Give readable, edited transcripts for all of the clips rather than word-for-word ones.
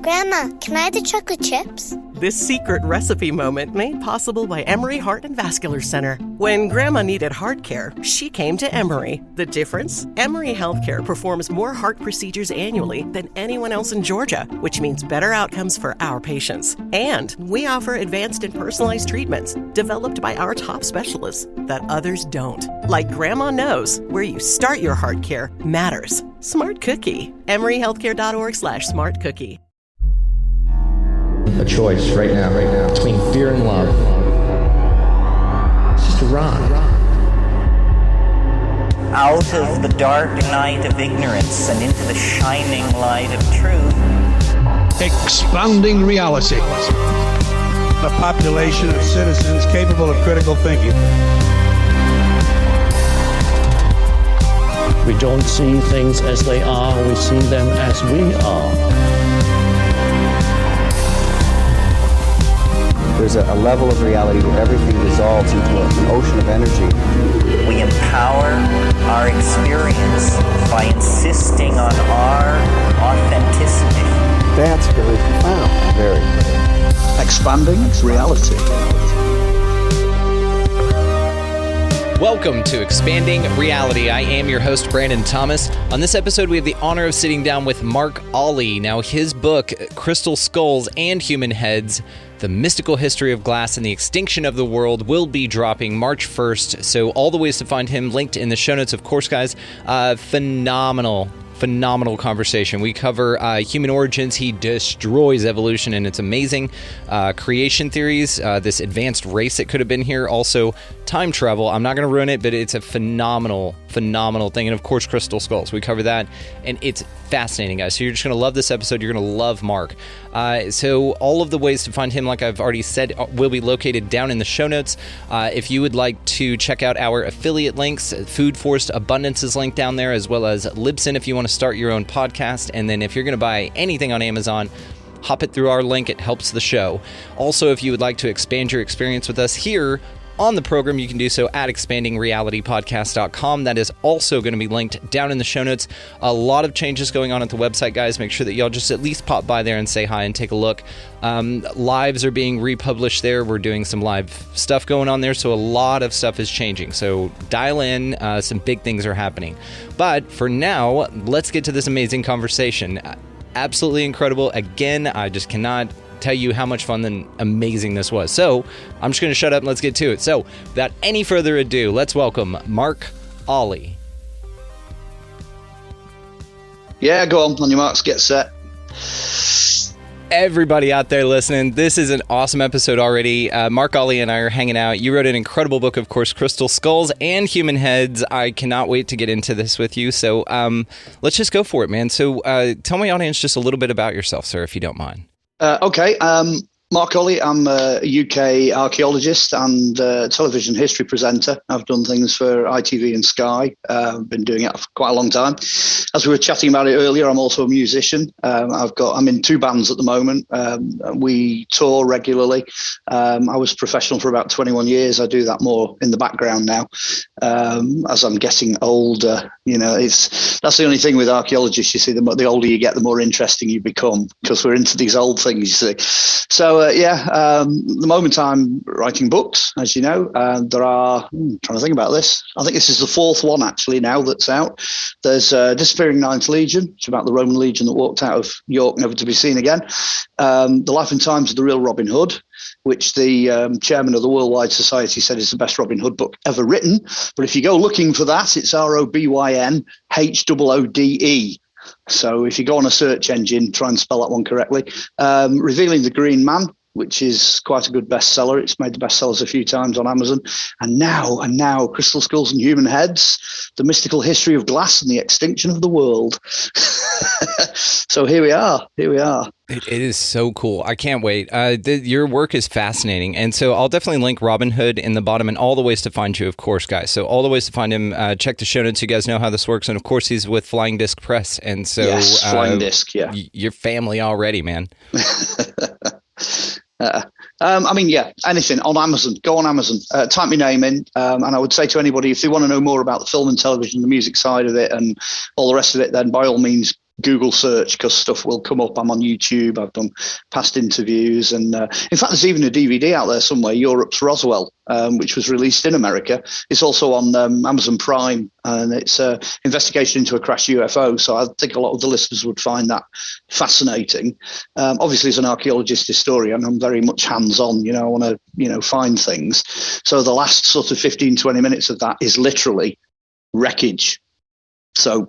Grandma, can I have the chocolate chips? This secret recipe moment made possible by Emory Heart and Vascular Center. When Grandma needed heart care, she came to Emory. The difference? Emory Healthcare performs more heart procedures annually than anyone else in Georgia, which means better outcomes for our patients. And we offer advanced and personalized treatments developed by our top specialists that others don't. Like Grandma knows, where you start your heart care matters. Smart Cookie. EmoryHealthcare.org/smartcookie. A choice right now, between fear and love. It's just a rock. Out of the dark night of ignorance and into the shining light of truth. Expanding reality. A population of citizens capable of critical thinking. We don't see things as they are, we see them as we are. There's a level of reality where everything dissolves into an ocean of energy. We empower our experience by insisting on our authenticity. That's very profound. Very. Expanding reality. Welcome to Expanding Reality. I am your host, Brandon Thomas. On this episode, we have the honor of sitting down with Mark Olly. Now, his book, Crystal Skulls and Human Heads, The Mystical History of Glass and the Extinction of the World, will be dropping March 1st. So all the ways to find him linked in the show notes, of course, guys. Phenomenal conversation. We cover human origins. He destroys evolution, and it's amazing. Creation theories, this advanced race that could have been here. Also, time travel. I'm not going to ruin it, but it's a phenomenal thing. And of course, crystal skulls. We cover that, and it's fascinating, guys. So you're just going to love this episode. You're going to love Mark. So all of the ways to find him, like I've already said, will be located down in the show notes. If you would like to check out our affiliate links, Food Forest Abundance is linked down there, as well as Libsyn if you want to start your own podcast. And then if you're going to buy anything on Amazon, hop it through our link. It helps the show. Also, if you would like to expand your experience with us here on the program, you can do so at expandingrealitypodcast.com. That is also going to be linked down in the show notes. A lot of changes going on at the website, guys. Make sure that y'all just at least pop by there and say hi and take a look. Lives are being republished there. We're doing some live stuff going on there, so a lot of stuff is changing. So dial in. Some big things are happening. But for now, let's get to this amazing conversation. Absolutely incredible. Again, I just cannot tell you how much fun and amazing this was. So I'm just going to shut up and let's get to it. So without any further ado, let's welcome Mark Olly. Yeah, go on your marks, get set. Everybody out there listening, this is an awesome episode already. Mark Olly and I are hanging out. You wrote an incredible book, of course, Crystal Skulls and Human Heads. I cannot wait to get into this with you. So let's just go for it, man. So tell my audience just a little bit about yourself, sir, if you don't mind. Okay. Mark Olly, I'm a UK archaeologist and television history presenter. I've done things for ITV and Sky. I've been doing it for quite a long time. As we were chatting about it earlier, I'm also a musician. I'm in two bands at the moment. We tour regularly. I was professional for about 21 years. I do that more in the background now. As I'm getting older, that's the only thing with archaeologists. You see, the older you get, the more interesting you become, because we're into these old things, you see. So, the moment I'm writing books, as you know, there are, I'm trying to think about this. I think this is the fourth one actually now that's out. There's Disappearing Ninth Legion, which is about the Roman legion that walked out of York, never to be seen again. The Life and Times of the Real Robin Hood, which the chairman of the Worldwide Society said is the best Robin Hood book ever written. But if you go looking for that, it's ROBYNHOODE. So if you go on a search engine, try and spell that one correctly. Revealing the Green Man, which is quite a good bestseller. It's made the bestsellers a few times on Amazon. And now, Crystal Skulls and Human Heads, The Mystical History of Glass and the Extinction of the World. So here we are. It is so cool. I can't wait. Your work is fascinating. And so I'll definitely link Robin Hood in the bottom and all the ways to find you, of course, guys. So all the ways to find him, check the show notes. You guys know how this works. And of course, he's with Flying Disc Press. And so yes, Flying Disc, yeah. Your family already, man. Anything on Amazon. Go on Amazon, type my name in, and I would say to anybody, if they want to know more about the film and television, the music side of it, and all the rest of it, then by all means, Google search because stuff will come up. I'm on YouTube. I've done past interviews, and in fact, there's even a DVD out there somewhere, Europe's Roswell, which was released in America. It's also on Amazon Prime, and it's an investigation into a crashed UFO. So I think a lot of the listeners would find that fascinating. Obviously, as an archaeologist historian, I'm very much hands-on. I want to find things. So the last sort of 15, 20 minutes of that is literally wreckage. So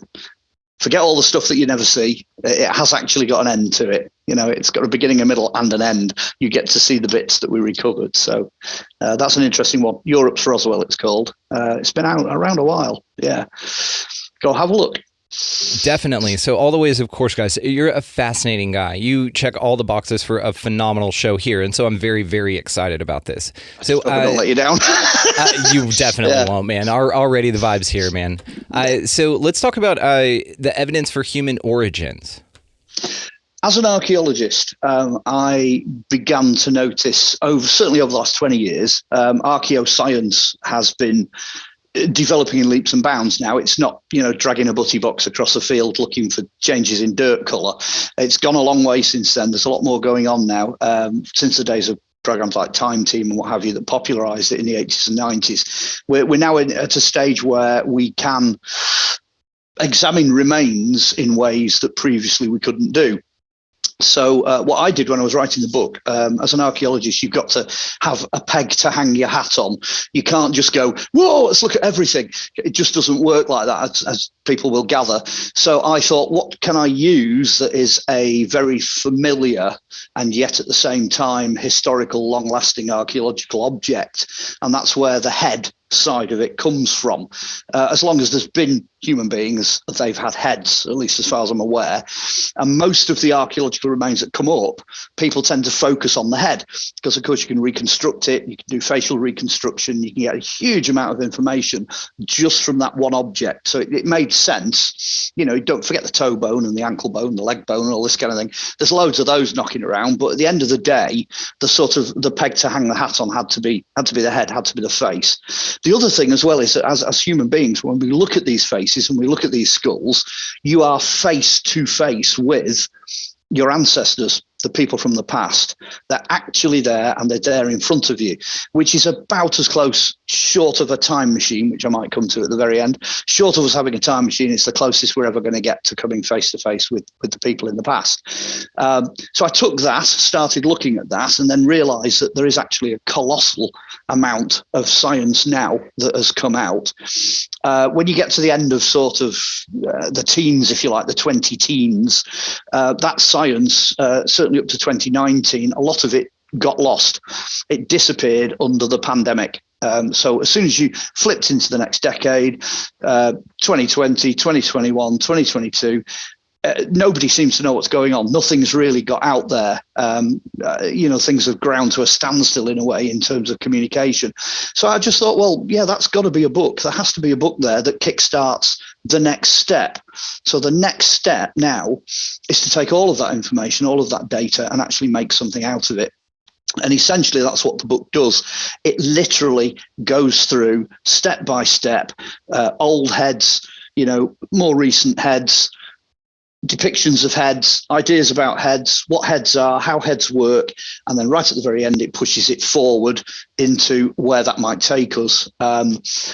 forget all the stuff that you never see. It has actually got an end to it. It's got a beginning, a middle, and an end. You get to see the bits that we recovered. So that's an interesting one. Europe's Roswell, it's called. It's been out around a while. Yeah. Go have a look. Definitely. So all the ways, of course, guys, you're a fascinating guy. You check all the boxes for a phenomenal show here. And so I'm very, very excited about this. So I don't let you down. You definitely won't, man. Already the vibes here, man. So let's talk about the evidence for human origins. As an archaeologist, I began to notice certainly over the last 20 years, archaeoscience has been developing in leaps and bounds now. It's not, dragging a butty box across a field looking for changes in dirt colour. It's gone a long way since then. There's a lot more going on now, since the days of programs like Time Team and what have you that popularised it in the 80s and 90s. We're now at a stage where we can examine remains in ways that previously we couldn't do. So what I did when I was writing the book, as an archaeologist, you've got to have a peg to hang your hat on. You can't just go, whoa, let's look at everything. It just doesn't work like that, as people will gather. So I thought, what can I use that is a very familiar and yet at the same time historical, long-lasting archaeological object? And that's where the head side of it comes from. As long as there's been human beings, they've had heads, at least as far as I'm aware. And most of the archaeological remains that come up, people tend to focus on the head because, of course, you can reconstruct it, you can do facial reconstruction, you can get a huge amount of information just from that one object. So it made sense. Don't forget the toe bone and the ankle bone, the leg bone and all this kind of thing. There's loads of those knocking around, but at the end of the day, the peg to hang the hat on had to be the head, had to be the face. The other thing as well is that as human beings, when we look at these faces and we look at these skulls, you are face to face with your ancestors, the people from the past. They're actually there, and they're there in front of you, which is about as close, short of a time machine, which I might come to at the very end. Short of us having a time machine, it's the closest we're ever going to get to coming face to face with the people in the past. So I took that, started looking at that, and then realised that there is actually a colossal amount of science now that has come out. When you get to the end of sort of the teens, if you like, the 20 teens, that science, certainly up to 2019, a lot of it got lost. It disappeared under the pandemic. So as soon as you flipped into the next decade, 2020, 2021, 2022, nobody seems to know what's going on. Nothing's really got out there. Things have ground to a standstill in a way in terms of communication. So I just thought, well, yeah, that's got to be a book. There has to be a book there that kickstarts the next step. So the next step now is to take all of that information, all of that data, and actually make something out of it. And essentially, that's what the book does. It literally goes through step by step, old heads, more recent heads, depictions of heads, ideas about heads, what heads are, how heads work, and then right at the very end, it pushes it forward into where that might take us.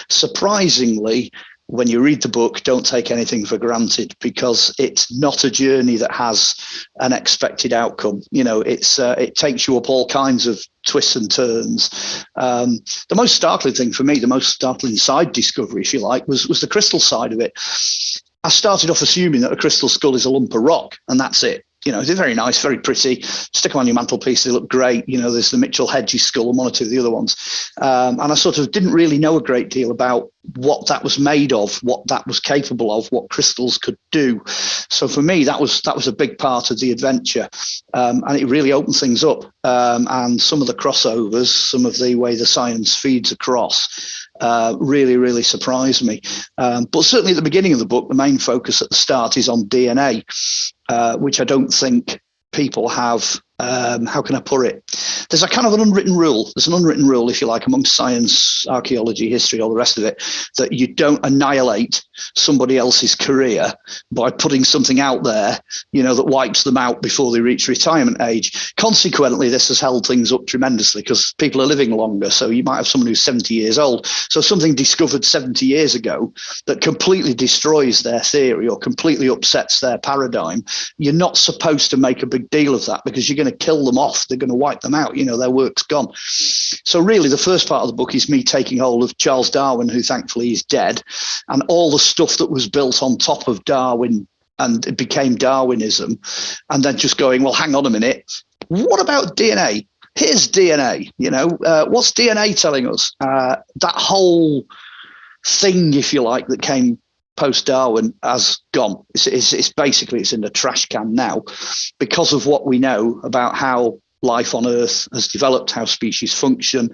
Surprisingly, when you read the book, don't take anything for granted, because it's not a journey that has an expected outcome. It takes you up all kinds of twists and turns. The most startling thing for me, the most startling side discovery, if you like, was the crystal side of it. I started off assuming that a crystal skull is a lump of rock, and that's it. They're very nice, very pretty. Stick them on your mantelpiece, they look great. There's the Mitchell Hedges skull and one or two of the other ones. And I sort of didn't really know a great deal about what that was made of, what that was capable of, what crystals could do. So for me, that was a big part of the adventure. And it really opened things up. And some of the crossovers, some of the way the science feeds across, really, really surprised me. But certainly at the beginning of the book, the main focus at the start is on DNA, which I don't think people have how can I put it? There's a kind of an unwritten rule. There's an unwritten rule, if you like, amongst science, archaeology, history, all the rest of it, that you don't annihilate somebody else's career by putting something out there, that wipes them out before they reach retirement age. Consequently, this has held things up tremendously because people are living longer. So you might have someone who's 70 years old. So something discovered 70 years ago that completely destroys their theory or completely upsets their paradigm. You're not supposed to make a big deal of that because you're going to kill them off. They're going to wipe them out. Their work's gone. So really, the first part of the book is me taking hold of Charles Darwin, who thankfully is dead, and all the stuff that was built on top of Darwin and it became Darwinism, and then just going, well, hang on a minute. What about DNA? Here's DNA. What's DNA telling us? That whole thing, if you like, that came post-Darwin has gone. It's basically in the trash can now because of what we know about how life on Earth has developed, how species function,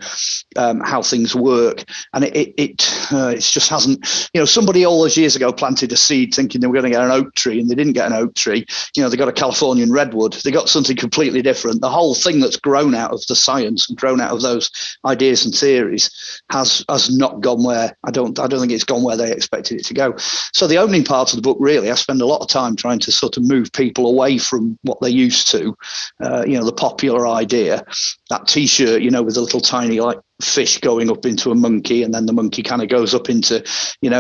how things work, and it just hasn't. Somebody all those years ago planted a seed thinking they were going to get an oak tree, and they didn't get an oak tree. They got a Californian redwood. They got something completely different. The whole thing that's grown out of the science and grown out of those ideas and theories has not gone where I don't think it's gone where they expected it to go. So the opening part of the book, really, I spend a lot of time trying to sort of move people away from what they're used to. The popular idea, that T-shirt, with a little tiny fish going up into a monkey, and then the monkey kind of goes up into,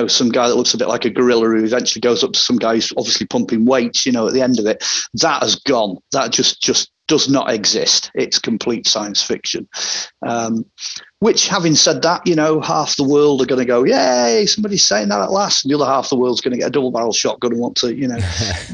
some guy that looks a bit like a gorilla who eventually goes up to some guy who's obviously pumping weights, at the end of it. That has gone. That just does not exist. It's complete science fiction. Which, having said that, half the world are going to go, yay, somebody's saying that at last. And the other half of the world's going to get a double barrel shotgun and want to,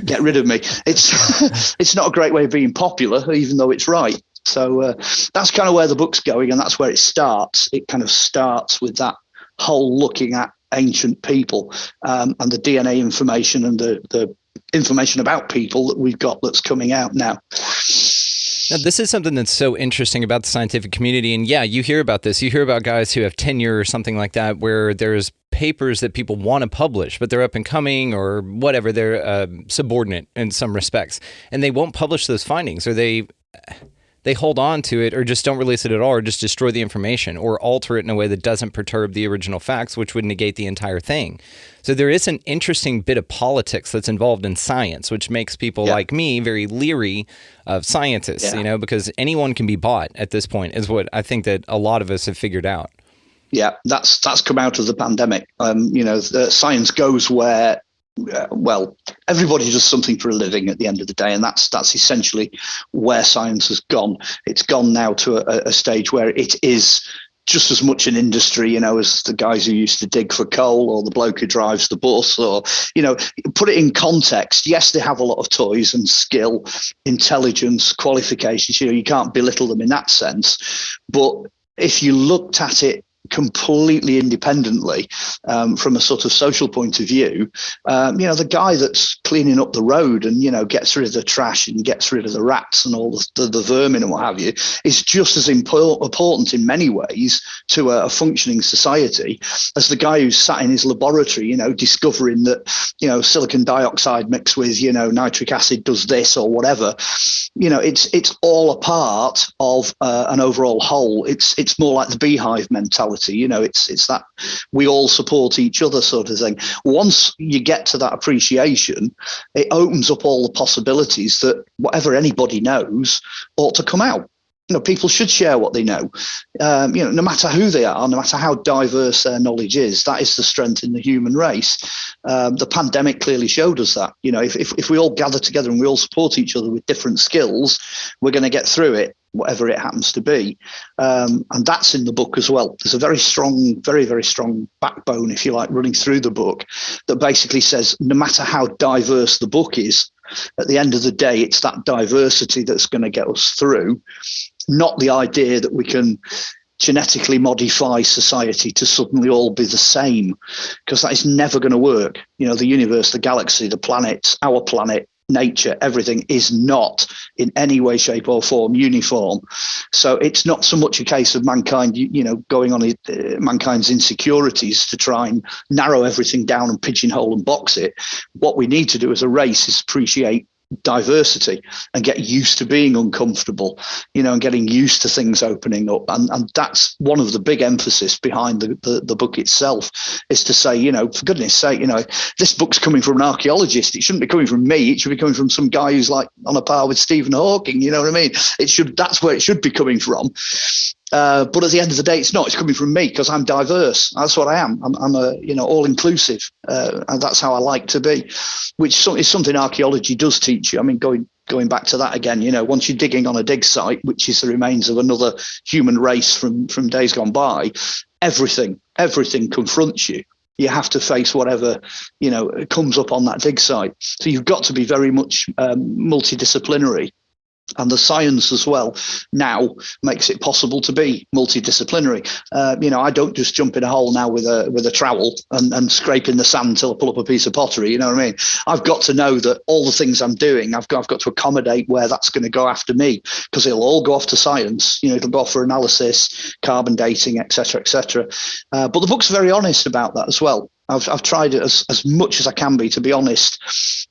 get rid of me. It's not a great way of being popular, even though it's right. So that's kind of where the book's going, and that's where it starts. It kind of starts with that whole looking at ancient people and the DNA information and the information about people that we've got that's coming out now. Now, this is something that's so interesting about the scientific community. And yeah, you hear about this. You hear about guys who have tenure or something like that, where there's papers that people want to publish, but they're up and coming or whatever. They're subordinate in some respects, and they won't publish those findings, or they hold on to it, or just don't release it at all, or just destroy the information, or alter it in a way that doesn't perturb the original facts, which would negate the entire thing. So there is an interesting bit of politics that's involved in science, which makes people like me very leery of scientists, because anyone can be bought at this point, is what I think that a lot of us have figured out. Yeah, that's come out of the pandemic. The science goes where everybody does something for a living at the end of the day, and that's essentially where science has gone. It's gone now to a stage where it is just as much an industry, as the guys who used to dig for coal, or the bloke who drives the bus, or, put it in context. Yes, they have a lot of toys and skill, intelligence, qualifications. You can't belittle them in that sense. But if you looked at it completely independently from a sort of social point of view, the guy that's cleaning up the road and, gets rid of the trash and gets rid of the rats and all the vermin and what have you, is just as important in many ways to a functioning society as the guy who's sat in his laboratory, discovering that, silicon dioxide mixed with, nitric acid does this or whatever. It's all a part of an overall whole. It's more like the beehive mentality. It's that we all support each other sort of thing. Once you get to that appreciation, it opens up all the possibilities that whatever anybody knows ought to come out. People should share what they know. No matter who they are, no matter how diverse their knowledge is, that is the strength in the human race. The pandemic clearly showed us that. If we all gather together and we all support each other with different skills, we're going to get through it, whatever it happens to be. And that's in the book as well. There's a very strong, very, very strong backbone, if you like, running through the book that basically says no matter how diverse the book is, at the end of the day, it's that diversity that's going to get us through, not the idea that we can genetically modify society to suddenly all be the same, because that is never going to work. The universe, the galaxy, the planets, our planet, nature, everything is not in any way, shape or form uniform. So it's not so much a case of mankind, going on mankind's insecurities to try and narrow everything down and pigeonhole and box it. What we need to do as a race is appreciate diversity and get used to being uncomfortable, and getting used to things opening up. And that's one of the big emphasis behind the book itself, is to say, for goodness sake, this book's coming from an archaeologist. It shouldn't be coming from me. It should be coming from some guy who's like on a par with Stephen Hawking. You know what I mean? That's where it should be coming from. But at the end of the day, it's not. It's coming from me because I'm diverse. That's what I am. I'm a all inclusive, and that's how I like to be, which is something archaeology does teach you. I mean, going back to that again, once you're digging on a dig site, which is the remains of another human race from days gone by, everything confronts you. You have to face whatever comes up on that dig site. So you've got to be very much multidisciplinary. And the science as well now makes it possible to be multidisciplinary. I don't just jump in a hole now with a trowel and scrape in the sand until I pull up a piece of pottery. You know what I mean? I've got to know that all the things I'm doing, I've got to accommodate where that's going to go after me, because it'll all go off to science. It'll go off for analysis, carbon dating, etc., etc. But the book's very honest about that as well. I've tried it as much as I can be, to be honest.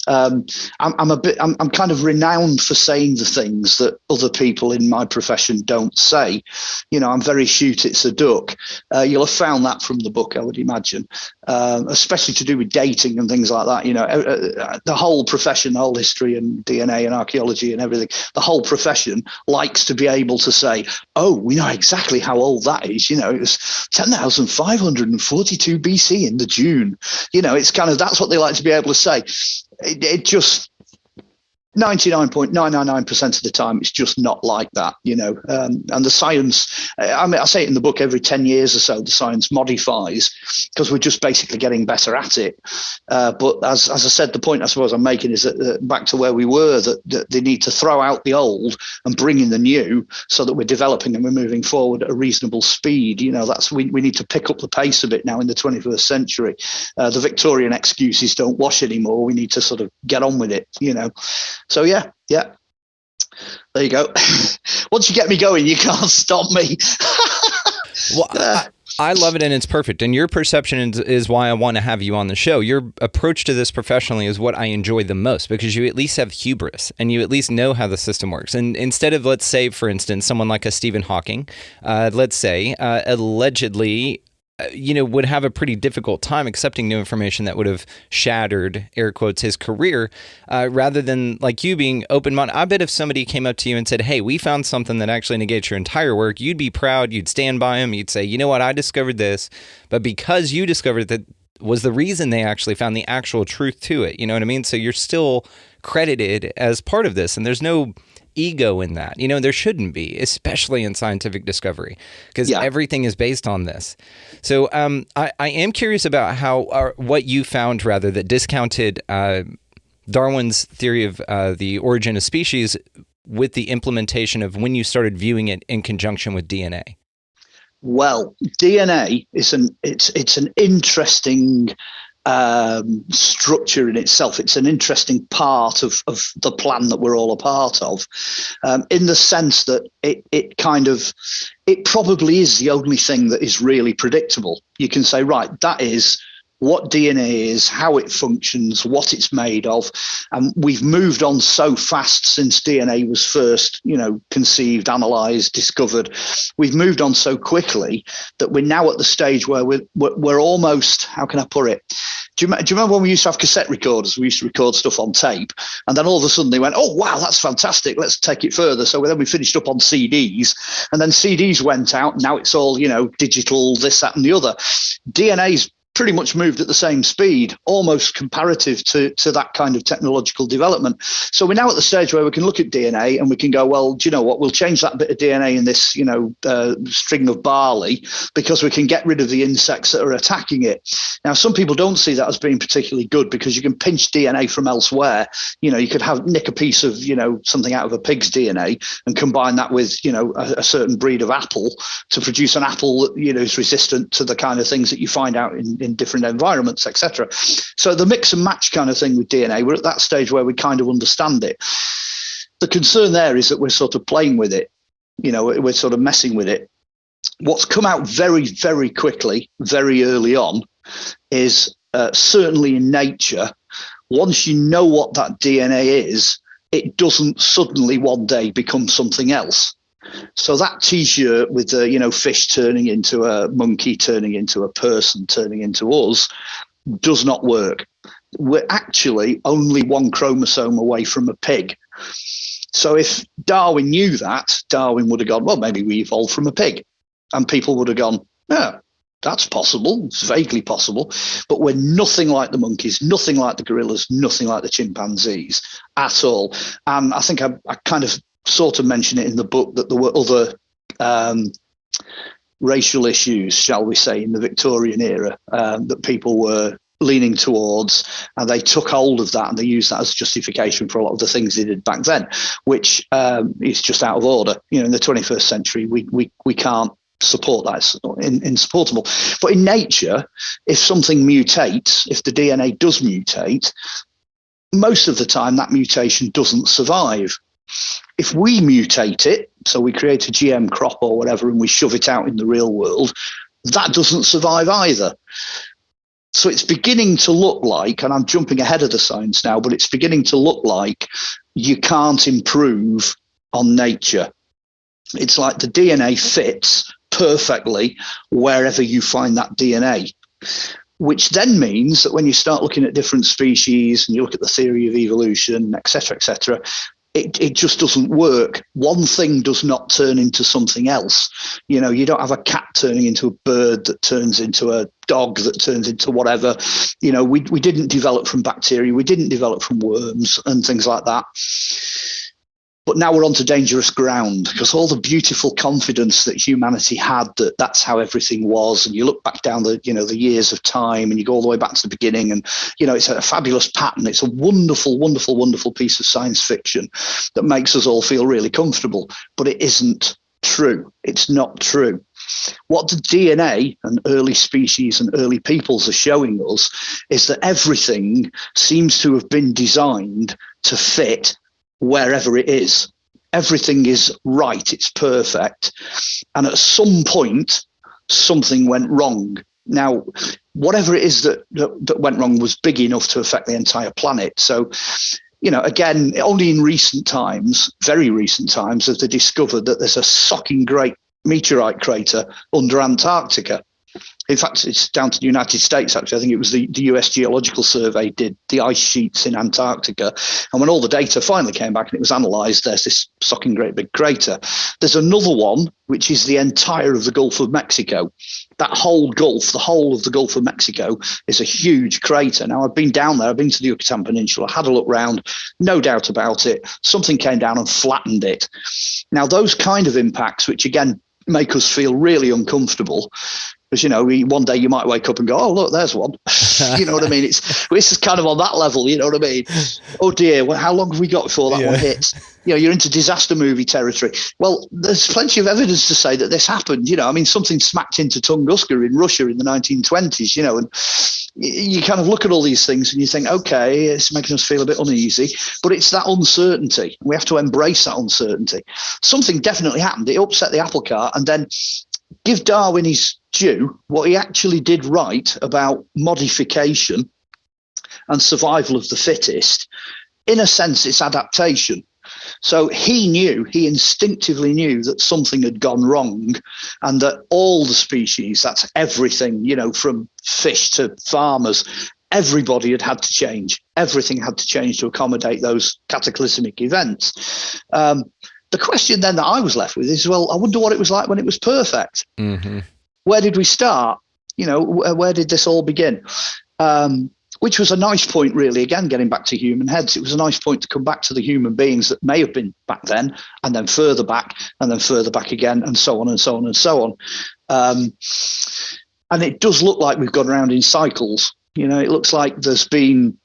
I'm kind of renowned for saying the things that other people in my profession don't say. I'm very shoot it's a duck. You'll have found that from the book, I would imagine, especially to do with dating and things like that. The whole profession, the whole history and DNA and archaeology and everything, the whole profession likes to be able to say, oh, we know exactly how old that is. It was 10,542 BC in the June. It's kind of, that's what they like to be able to say. It just 99.999% of the time, it's just not like that, and the science, I say it in the book, every 10 years or so, the science modifies, because we're just basically getting better at it. But as I said, the point I suppose I'm making is that back to where we were, that they need to throw out the old and bring in the new, so that we're developing and we're moving forward at a reasonable speed. We need to pick up the pace a bit now in the 21st century. The Victorian excuses don't wash anymore. We need to sort of get on with it, So yeah, there you go. Once you get me going, you can't stop me. Well, I love it, and it's perfect. And your perception is why I want to have you on the show. Your approach to this professionally is what I enjoy the most, because you at least have hubris and you at least know how the system works. And instead of, let's say, for instance, someone like a Stephen Hawking, let's say, allegedly would have a pretty difficult time accepting new information that would have shattered, air quotes, his career, rather than like you being open-minded. I bet if somebody came up to you and said, hey, we found something that actually negates your entire work, you'd be proud, you'd stand by him, you'd say, you know what, I discovered this, but because you discovered that was the reason they actually found the actual truth to it. You know what I mean? So you're still credited as part of this, and there's no ego in that. There shouldn't be, especially in scientific discovery, because everything is based on this. So I am curious about what you found, rather, that discounted Darwin's theory of the origin of species with the implementation of when you started viewing it in conjunction with DNA. Well, DNA is an interesting structure in itself. It's an interesting part of the plan that we're all a part of, in the sense that it probably is the only thing that is really predictable. You can say, right, that is what DNA is, how it functions, what it's made of. And we've moved on so fast since DNA was first, conceived, analysed, discovered. We've moved on so quickly that we're now at the stage where we're almost, how can I put it? Do you remember when we used to have cassette recorders? We used to record stuff on tape, and then all of a sudden they went, oh, wow, that's fantastic. Let's take it further. So then we finished up on CDs, and then CDs went out. Now it's all, digital, this, that, and the other. DNA's pretty much moved at the same speed, almost comparative to that kind of technological development. So we're now at the stage where we can look at DNA and we can go, well, do you know what? We'll change that bit of DNA in this, string of barley, because we can get rid of the insects that are attacking it. Now, some people don't see that as being particularly good, because you can pinch DNA from elsewhere. You could nick a piece of, something out of a pig's DNA and combine that with, a certain breed of apple to produce an apple that, is resistant to the kind of things that you find out in different environments, etc. So the mix and match kind of thing with DNA, we're at that stage where we kind of understand it. The concern there is that we're sort of playing with it, we're sort of messing with it. What's come out very, very quickly, very early on, is certainly in nature, once you know what that DNA is, it doesn't suddenly one day become something else. So that T-shirt with the, fish turning into a monkey, turning into a person, turning into us, does not work. We're actually only one chromosome away from a pig. So if Darwin knew that, Darwin would have gone, well, maybe we evolved from a pig. And people would have gone, yeah, that's possible. It's vaguely possible. But we're nothing like the monkeys, nothing like the gorillas, nothing like the chimpanzees at all. And I think I kind of sort of mentioned it in the book that there were other racial issues, shall we say, in the Victorian era that people were leaning towards, and they took hold of that and they used that as justification for a lot of the things they did back then, which is just out of order. In the 21st century, we can't support that. It's insupportable. But in nature, if something mutates, if the DNA does mutate, most of the time that mutation doesn't survive. If we mutate it, so we create a GM crop or whatever and we shove it out in the real world, that doesn't survive either. So it's beginning to look like, and I'm jumping ahead of the science now, but it's beginning to look like you can't improve on nature. It's like the DNA fits perfectly wherever you find that DNA, which then means that when you start looking at different species and you look at the theory of evolution, et cetera, it just doesn't work. One thing does not turn into something else. You don't have a cat turning into a bird that turns into a dog that turns into whatever. We didn't develop from bacteria. We didn't develop from worms and things like that. But now we're onto dangerous ground, because all the beautiful confidence that humanity had, that's how everything was. And you look back down the years of time and you go all the way back to the beginning, and, it's a fabulous pattern. It's a wonderful, wonderful, wonderful piece of science fiction that makes us all feel really comfortable. But it isn't true. It's not true. What the DNA and early species and early peoples are showing us is that everything seems to have been designed to fit wherever it is. Everything is right. It's perfect. And at some point, something went wrong. Now, whatever it is that went wrong was big enough to affect the entire planet. So, again, only in recent times, very recent times, have they discovered that there's a socking great meteorite crater under Antarctica. In fact, it's down to the United States, actually. I think it was the US Geological Survey did the ice sheets in Antarctica. And when all the data finally came back and it was analysed, there's this socking great big crater. There's another one, which is the entire of the Gulf of Mexico. That whole Gulf, the whole of the Gulf of Mexico, is a huge crater. Now, I've been down there. I've been to the Yucatan Peninsula, had a look round, no doubt about it. Something came down and flattened it. Now, those kind of impacts, which, again, make us feel really uncomfortable, because, one day you might wake up and go, oh, look, there's one. You know what I mean? This is kind of on that level, you know what I mean? Oh, dear, how long have we got before that one hits? You're into disaster movie territory. Well, there's plenty of evidence to say that this happened. Something smacked into Tunguska in Russia in the 1920s, and you kind of look at all these things and you think, okay, it's making us feel a bit uneasy, but it's that uncertainty. We have to embrace that uncertainty. Something definitely happened. It upset the apple cart, and then give Darwin his due. What he actually did right about modification and survival of the fittest, in a sense, it's adaptation. So he instinctively knew that something had gone wrong, and that all the species, that's everything, from fish to farmers, everybody had to change. Everything had to change to accommodate those cataclysmic events. The question then that I was left with is, well, I wonder what it was like when it was perfect. Mm-hmm. Where did we start? Where did this all begin? Which was a nice point, really, again, getting back to human heads. It was a nice point to come back to the human beings that may have been back then, and then further back, and then further back again, and so on and so on and so on. And it does look like we've gone around in cycles. It looks like there's been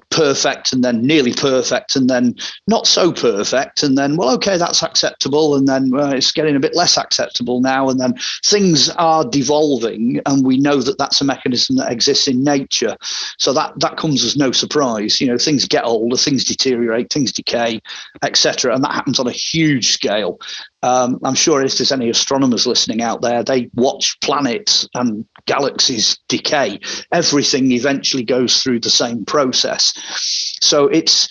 perfect, and then nearly perfect, and then not so perfect, and then, well, okay, that's acceptable, and then it's getting a bit less acceptable now, and then things are devolving, and we know that that's a mechanism that exists in nature. So that comes as no surprise. Things get older, things deteriorate, things decay, etc., and that happens on a huge scale. I'm sure if there's any astronomers listening out there, they watch planets and galaxies decay. Everything eventually goes through the same process. So it's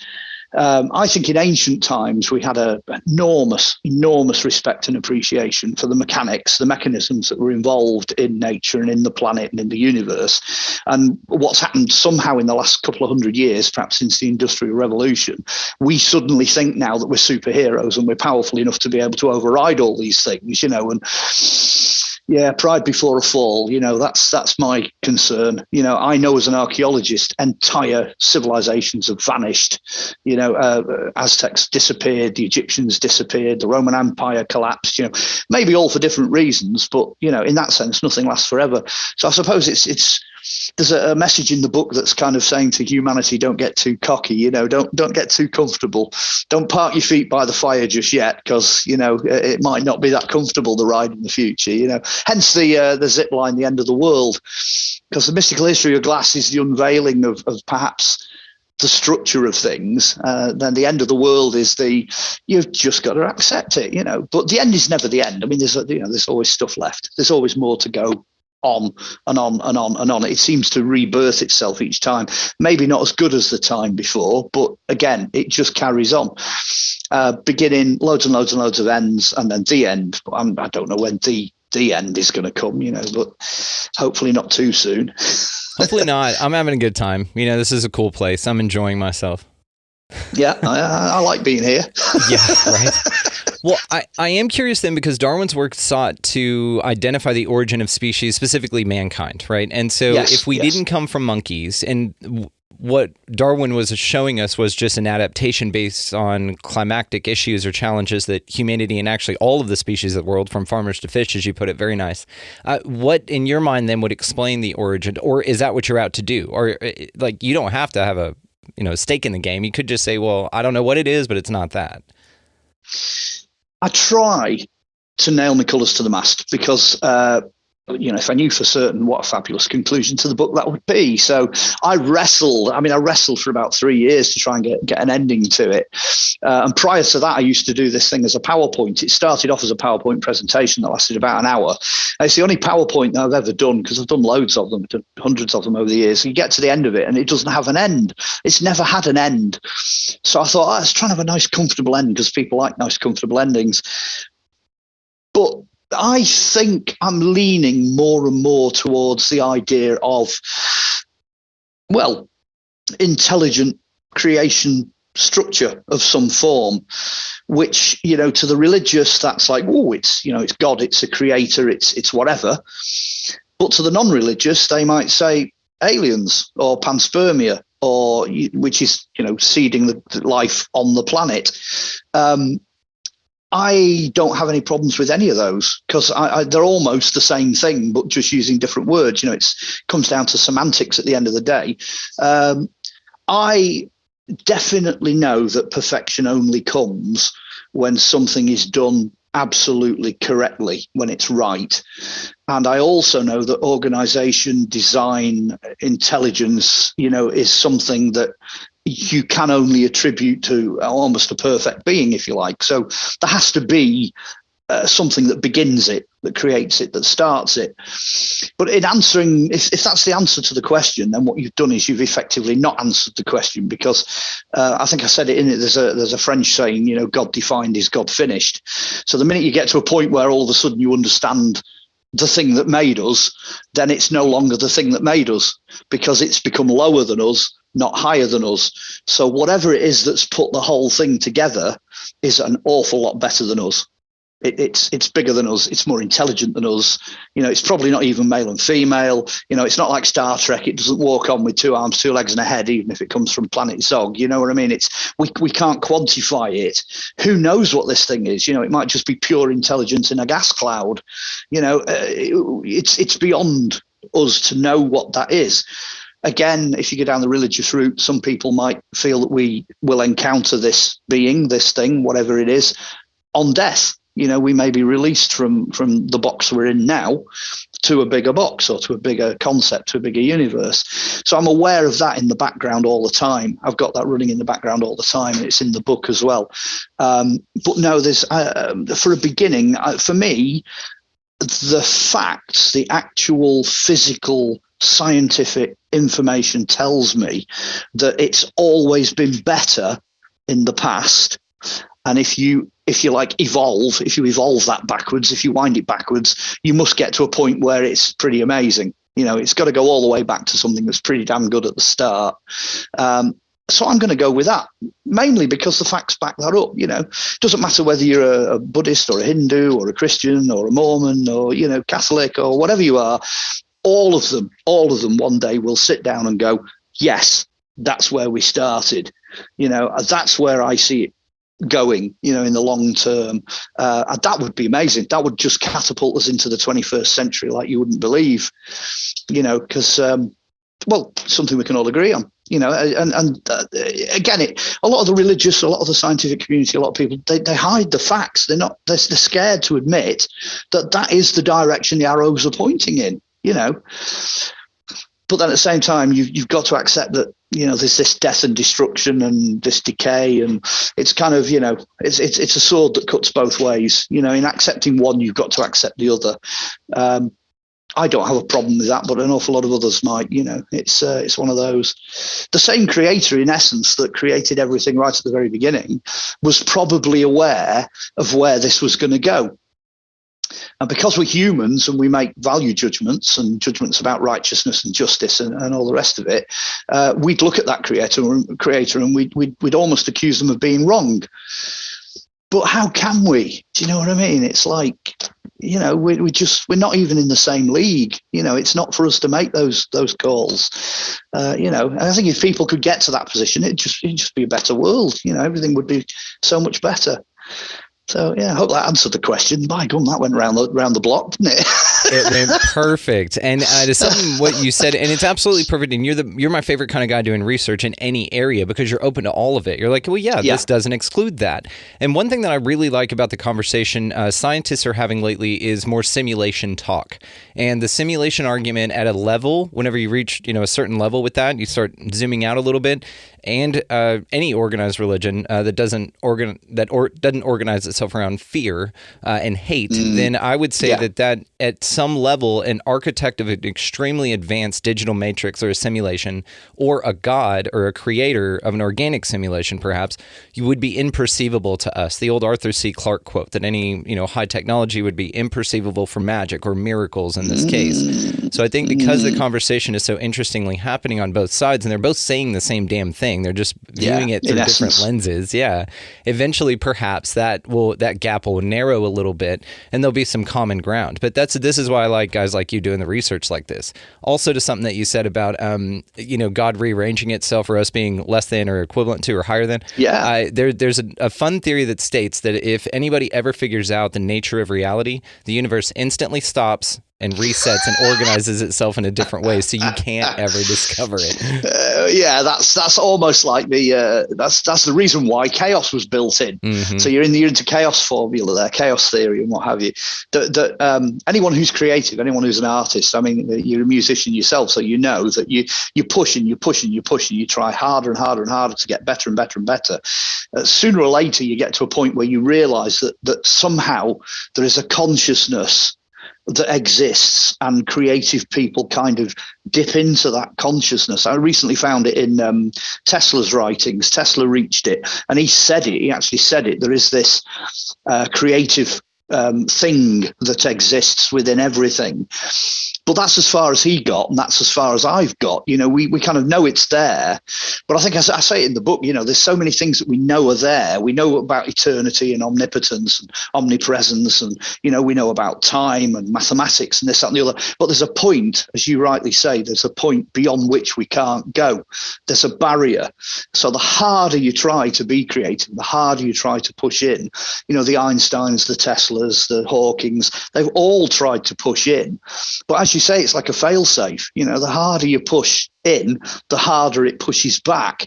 I think in ancient times we had an enormous respect and appreciation for the mechanics, the mechanisms that were involved in nature and in the planet and in the universe. And what's happened somehow in the last couple of hundred years, perhaps since the Industrial Revolution, we suddenly think now that we're superheroes and we're powerful enough to be able to override all these things, and yeah, pride before a fall, that's my concern. I know as an archaeologist, entire civilizations have vanished. Aztecs disappeared, the Egyptians disappeared, the Roman Empire collapsed, maybe all for different reasons, but, in that sense, nothing lasts forever. So I suppose there's a message in the book that's kind of saying to humanity, don't get too cocky, don't get too comfortable. Don't park your feet by the fire just yet, because, it might not be that comfortable, the ride in the future, Hence the zip line, the end of the world, because the mystical history of glass is the unveiling of perhaps the structure of things. Then the end of the world is you've just got to accept it, but the end is never the end. I mean, there's always stuff left. There's always more to go on and on and on and on. It seems to rebirth itself each time. Maybe not as good as the time before, but again, it just carries on. Beginning, loads and loads and loads of ends, and then the end. I don't know when the end is going to come, but hopefully not too soon. Hopefully not. I'm having a good time. This is a cool place. I'm enjoying myself. Yeah, I like being here. Yeah, right. Well, I am curious then, because Darwin's work sought to identify the origin of species, specifically mankind, right? And so if we didn't come from monkeys, and what Darwin was showing us was just an adaptation based on climatic issues or challenges that humanity and actually all of the species of the world, from farmers to fish, as you put it, very nice. What in your mind then would explain the origin, or is that what you're out to do? Or you don't have to have a stake in the game. You could just say, well, I don't know what it is, but it's not that. I try to nail my colours to the mast, because if I knew for certain, what a fabulous conclusion to the book that would be. So I wrestled for about 3 years to try and get an ending to it. And prior to that, I used to do this thing as a PowerPoint. It started off as a PowerPoint presentation that lasted about an hour. It's the only PowerPoint that I've ever done, because I've done loads of them, hundreds of them over the years. You get to the end of it and it doesn't have an end. It's never had an end. So I thought, let's try and have a nice, comfortable end, because people like nice, comfortable endings. But I think I'm leaning more and more towards the idea of, intelligent creation structure of some form, which, to the religious, that's like, it's God, it's a creator, it's whatever. But to the non-religious, they might say aliens or panspermia, or which is, seeding the life on the planet. I don't have any problems with any of those, because they're almost the same thing, but just using different words. It comes down to semantics at the end of the day. I definitely know that perfection only comes when something is done absolutely correctly, when it's right. And I also know that organization, design, intelligence, is something that you can only attribute to almost a perfect being, if you like. So there has to be something that begins it, that creates it, that starts it. But in answering, if that's the answer to the question, then what you've done is you've effectively not answered the question, because I think I said it in it. There's a French saying, God defined is God finished. So the minute you get to a point where all of a sudden you understand the thing that made us, then it's no longer the thing that made us, because it's become lower than us, not higher than us. So whatever it is that's put the whole thing together is an awful lot better than us. It's bigger than us. It's more intelligent than us. It's probably not even male and female. It's not like Star Trek. It doesn't walk on with 2 arms, 2 legs and a head, even if it comes from planet Zog. You know what I mean? We can't quantify it. Who knows what this thing is? It might just be pure intelligence in a gas cloud. It's beyond us to know what that is. Again, if you go down the religious route, some people might feel that we will encounter this being, this thing, whatever it is, on death. We may be released from the box we're in now to a bigger box, or to a bigger concept, to a bigger universe. So I'm aware of that in the background all the time. I've got that running in the background all the time, and it's in the book as well. But no, there's for a beginning, for me, the facts, the actual physical scientific information tells me that it's always been better in the past. And if you like evolve that backwards, if you wind it backwards, you must get to a point where it's pretty amazing. It's got to go all the way back to something that's pretty damn good at the start. So I'm going to go with that, mainly because the facts back that up. Doesn't matter whether you're a Buddhist or a Hindu or a Christian or a Mormon or, Catholic or whatever you are, all of them one day will sit down and go, yes, that's where we started. That's where I see it going, in the long term. And that would be amazing. That would just catapult us into the 21st century like you wouldn't believe, because, something we can all agree on. Again, a lot of the religious, a lot of the scientific community, a lot of people, they hide the facts. They're scared to admit that is the direction the arrows are pointing in, But then at the same time, you've got to accept that, there's this death and destruction and this decay, and it's kind of, it's a sword that cuts both ways. In accepting one, you've got to accept the other. I don't have a problem with that, but an awful lot of others might. It's one of those. The same creator, in essence, that created everything right at the very beginning, was probably aware of where this was going to go. And because we're humans and we make value judgments and judgments about righteousness and justice and all the rest of it, we'd look at that creator and we'd almost accuse them of being wrong. But how can we? Do you know what I mean? It's like, we're not even in the same league. It's not for us to make those calls. And I think if people could get to that position, it'd just be a better world. Everything would be so much better. So, I hope that answered the question. By God, that went round the block, didn't it? It went perfect. And to something what you said, and it's absolutely perfect. And you're my favorite kind of guy doing research in any area because you're open to all of it. You're like, well, this doesn't exclude that. And one thing that I really like about the conversation scientists are having lately is more simulation talk. And the simulation argument at a level, whenever you reach a certain level with that, you start zooming out a little bit. And any organized religion that doesn't organize itself around fear and hate, then I would say that at some level, an architect of an extremely advanced digital matrix or a simulation, or a god or a creator of an organic simulation, perhaps, you would be imperceivable to us. The old Arthur C. Clarke quote that any high technology would be imperceivable for magic or miracles in this case. So I think because the conversation is so interestingly happening on both sides, and they're both saying the same damn thing. They're just viewing it through different lenses. Yeah. Eventually, perhaps that gap will narrow a little bit, and there'll be some common ground. But this is why I like guys like you doing the research like this. Also, to something that you said about God rearranging itself, or us being less than or equivalent to or higher than. Yeah. There's a fun theory that states that if anybody ever figures out the nature of reality, the universe instantly stops and resets and organizes itself in a different way, so you can't ever discover it. That's almost like that's the reason why chaos was built in. Mm-hmm. So you're into chaos formula there, chaos theory, and what have you. Anyone who's creative, anyone who's an artist, I mean, you're a musician yourself, so you know that you push and you push and you push and you try harder and harder and harder to get better and better and better. Sooner or later, you get to a point where you realise that somehow there is a consciousness that exists, and creative people kind of dip into that consciousness. I recently found it in Tesla's writings. Tesla reached it, and he actually said it. There is this creative thing that exists within everything. But that's as far as he got, and that's as far as I've got. We kind of know it's there. But I think I say it in the book, there's so many things that we know are there. We know about eternity and omnipotence and omnipresence, and, we know about time and mathematics and this, that, and the other. But there's a point, as you rightly say, there's a point beyond which we can't go. There's a barrier. So the harder you try to be creative, the harder you try to push in. The Einsteins, the Teslas, the Hawkings, they've all tried to push in. But as you say, it's like a fail-safe. The harder you push in, the harder it pushes back.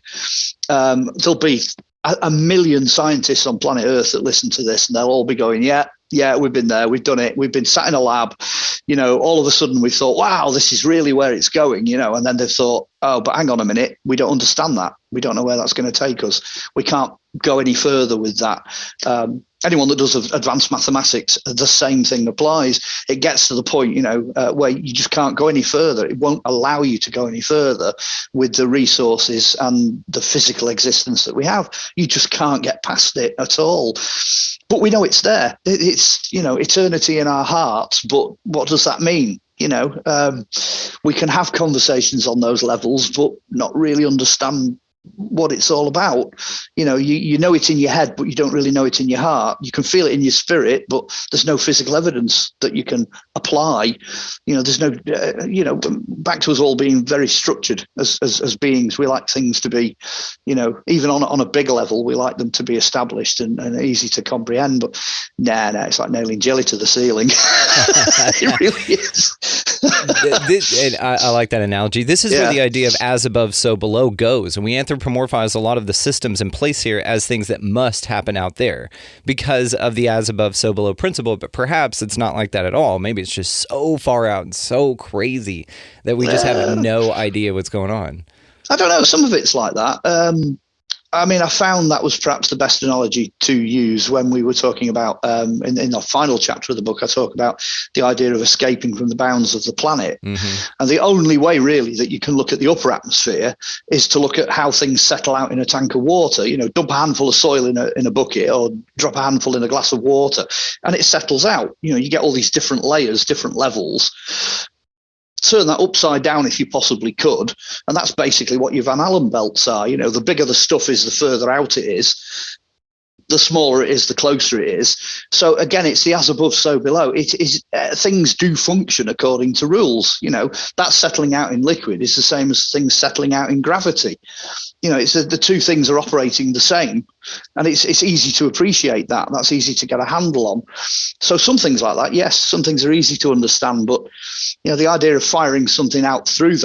There'll be a million scientists on planet Earth that listen to this, and they'll all be going, yeah, we've been there, we've done it, we've been sat in a lab. All of a sudden we've thought, wow, this is really where it's going, and then they've thought, oh, but hang on a minute, we don't understand that. We don't know where that's going to take us. We can't go any further with that. Anyone that does advanced mathematics, the same thing applies. It gets to the point, where you just can't go any further. It won't allow you to go any further with the resources and the physical existence that we have. You just can't get past it at all. But we know it's there. It's, eternity in our hearts. But what does that mean? We can have conversations on those levels, but not really understand what it's all about. You know it's in your head, but you don't really know it in your heart. You can feel it in your spirit, but there's no physical evidence that you can apply. There's no, back to us all being very structured as beings. We like things to be, even on a bigger level, we like them to be established and easy to comprehend. But nah, it's like nailing jelly to the ceiling. It really is. And I like that analogy. This is where the idea of as above, so below goes. And we anthropomorphize a lot of the systems in place here as things that must happen out there because of the as above, so below principle. But perhaps it's not like that at all. Maybe it's just so far out and so crazy that we just have no idea what's going on. I don't know. Some of it's like that. I found that was perhaps the best analogy to use when we were talking about, in the final chapter of the book, I talk about the idea of escaping from the bounds of the planet. Mm-hmm. And the only way really that you can look at the upper atmosphere is to look at how things settle out in a tank of water. Dump a handful of soil in a bucket or drop a handful in a glass of water and it settles out. You get all these different layers, different levels. Turn that upside down if you possibly could. And that's basically what your Van Allen belts are. The bigger the stuff is, the further out it is. The smaller it is, the closer it is. So again, it's the as above, so below. It is things do function according to rules. That settling out in liquid is the same as things settling out in gravity. It's the two things are operating the same, and it's easy to appreciate that. That's easy to get a handle on. So some things like that, yes, some things are easy to understand, but the idea of firing something out through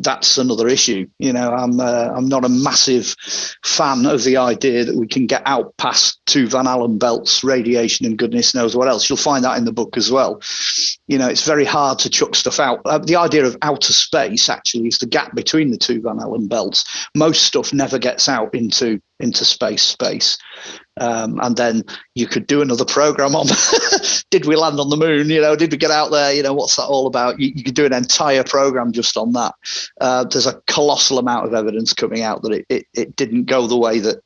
that's another issue. I'm not a massive fan of the idea that we can get out past two Van Allen belts, radiation, and goodness knows what else. You'll find that in the book as well. It's very hard to chuck stuff out. The idea of outer space actually is the gap between the two Van Allen belts. Most stuff never gets out into space. And then you could do another program on did we land on the moon? Did we get out there? What's that all about? You could do an entire program just on that. There's a colossal amount of evidence coming out that it didn't go the way that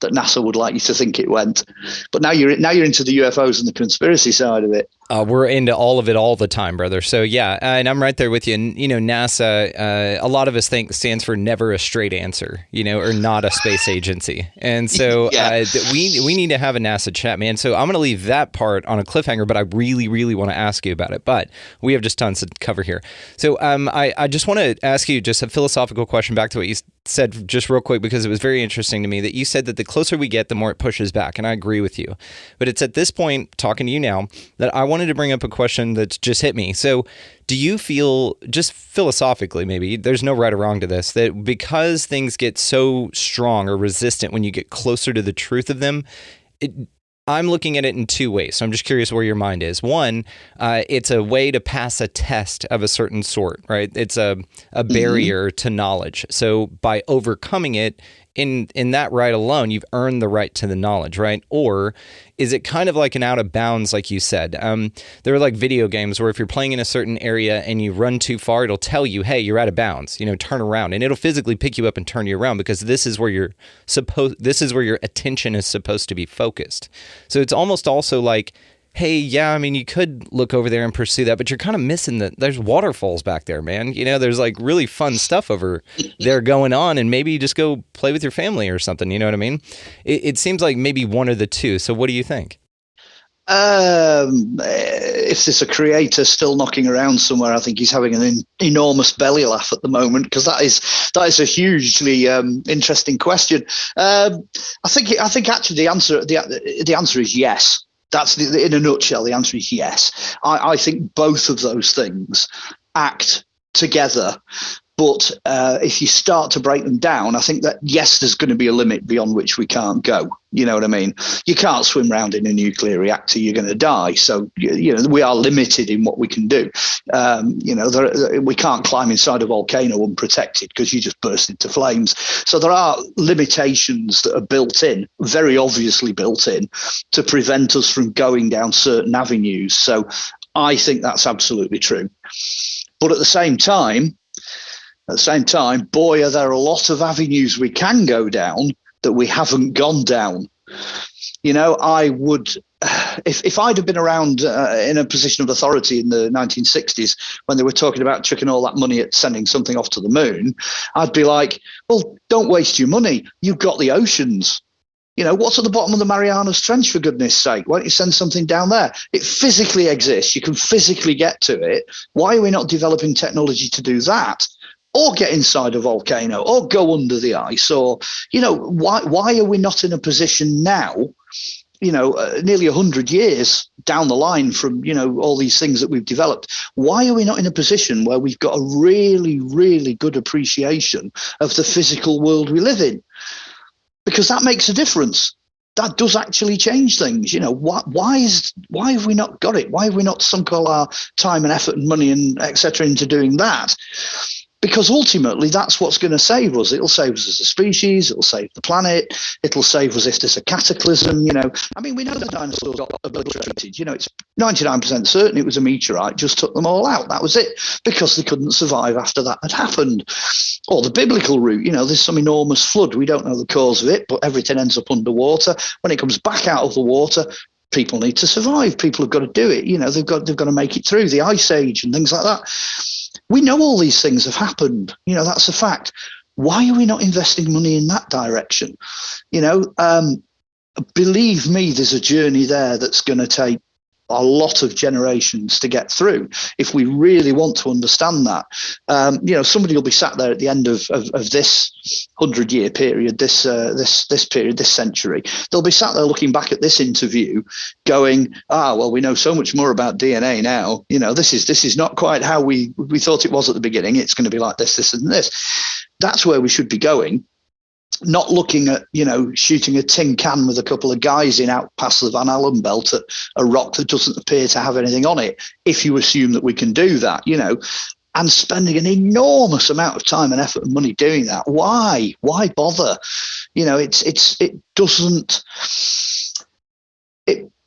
NASA would like you to think it went. But now you're into the UFOs and the conspiracy side of it. We're into all of it all the time, brother. So yeah, and I'm right there with you. And NASA, a lot of us think stands for never a straight answer, or not a space agency. And so we need to have a NASA chat, man. So I'm going to leave that part on a cliffhanger, but I really, really want to ask you about it. But we have just tons to cover here. So I just want to ask you just a philosophical question back to what you said just real quick, because it was very interesting to me that you said that the closer we get, the more it pushes back. And I agree with you. But it's at this point, talking to you now, that I wanted to bring up a question that's just hit me. So do you feel, just philosophically maybe, there's no right or wrong to this, that because things get so strong or resistant when you get closer to the truth of them, I'm looking at it in two ways. So I'm just curious where your mind is. One, it's a way to pass a test of a certain sort, right? It's a barrier to knowledge. So by overcoming it, in that right alone, you've earned the right to the knowledge, right? Or is it kind of like an out of bounds, like you said? There are like video games where if you're playing in a certain area and you run too far, it'll tell you, hey, you're out of bounds, turn around. And it'll physically pick you up and turn you around because this is where your attention is supposed to be focused. So it's almost also like, hey, yeah, you could look over there and pursue that, but you're kind of missing there's waterfalls back there, man. There's like really fun stuff over there going on, and maybe you just go play with your family or something. You know what I mean? It seems like maybe one or the two. So what do you think? If there's a creator still knocking around somewhere, I think he's having an enormous belly laugh at the moment, because that is a hugely interesting question. I think actually the answer is yes. That's in a nutshell. The answer is yes. I think both of those things act together But if you start to break them down, I think that, yes, there's going to be a limit beyond which we can't go. You know what I mean? You can't swim around in a nuclear reactor. You're going to die. So, we are limited in what we can do. We can't climb inside a volcano unprotected because you just burst into flames. So there are limitations that are built in, very obviously built in, to prevent us from going down certain avenues. So I think that's absolutely true. But at the same time, boy, are there a lot of avenues we can go down that we haven't gone down. I would, if I'd have been around in a position of authority in the 1960s when they were talking about chucking all that money at sending something off to the moon, I'd be like, well, don't waste your money. You've got the oceans. What's at the bottom of the Marianas Trench, for goodness sake? Why don't you send something down there? It physically exists. You can physically get to it. Why are we not developing technology to do that? Or get inside a volcano, or go under the ice, or, why are we not in a position now, nearly 100 years down the line from, all these things that we've developed? Why are we not in a position where we've got a really, really good appreciation of the physical world we live in? Because that makes a difference. That does actually change things. Why have we not got it? Why have we not sunk all our time and effort and money and et cetera into doing that? Because ultimately, that's what's going to save us. It'll save us as a species. It'll save the planet. It'll save us if there's a cataclysm. We know the dinosaurs got obliterated. It's 99% certain it was a meteorite, just took them all out. That was it, because they couldn't survive after that had happened. Or the biblical route, there's some enormous flood. We don't know the cause of it, but everything ends up underwater. When it comes back out of the water, people need to survive. People have got to do it. They've got to make it through the ice age and things like that. We know all these things have happened. That's a fact. Why are we not investing money in that direction? Believe me, there's a journey there that's going to take a lot of generations to get through if we really want to understand that. Somebody will be sat there at the end of this 100-year period, this period, this century. They'll be sat there looking back at this interview going, well, we know so much more about DNA now. This is not quite how we thought it was at the beginning. It's going to be like this, and this. That's where we should be going. Not looking at, shooting a tin can with a couple of guys in out past the Van Allen belt at a rock that doesn't appear to have anything on it, if you assume that we can do that, and spending an enormous amount of time and effort and money doing that. Why bother?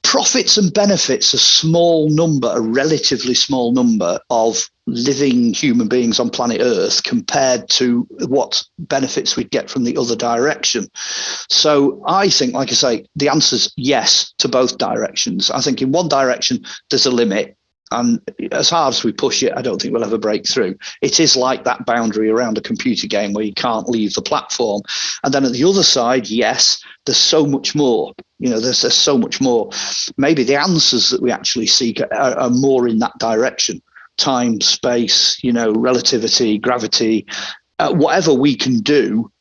Profits and benefits a relatively small number of living human beings on planet Earth compared to what benefits we'd get from the other direction. So I think, like I say, the answer's yes to both directions. I think in one direction, there's a limit. And as hard as we push it, I don't think we'll ever break through. It is like that boundary around a computer game where you can't leave the platform. And then at the other side, yes, there's so much more. There's so much more. Maybe the answers that we actually seek are more in that direction. Time, space, relativity, gravity, whatever we can do,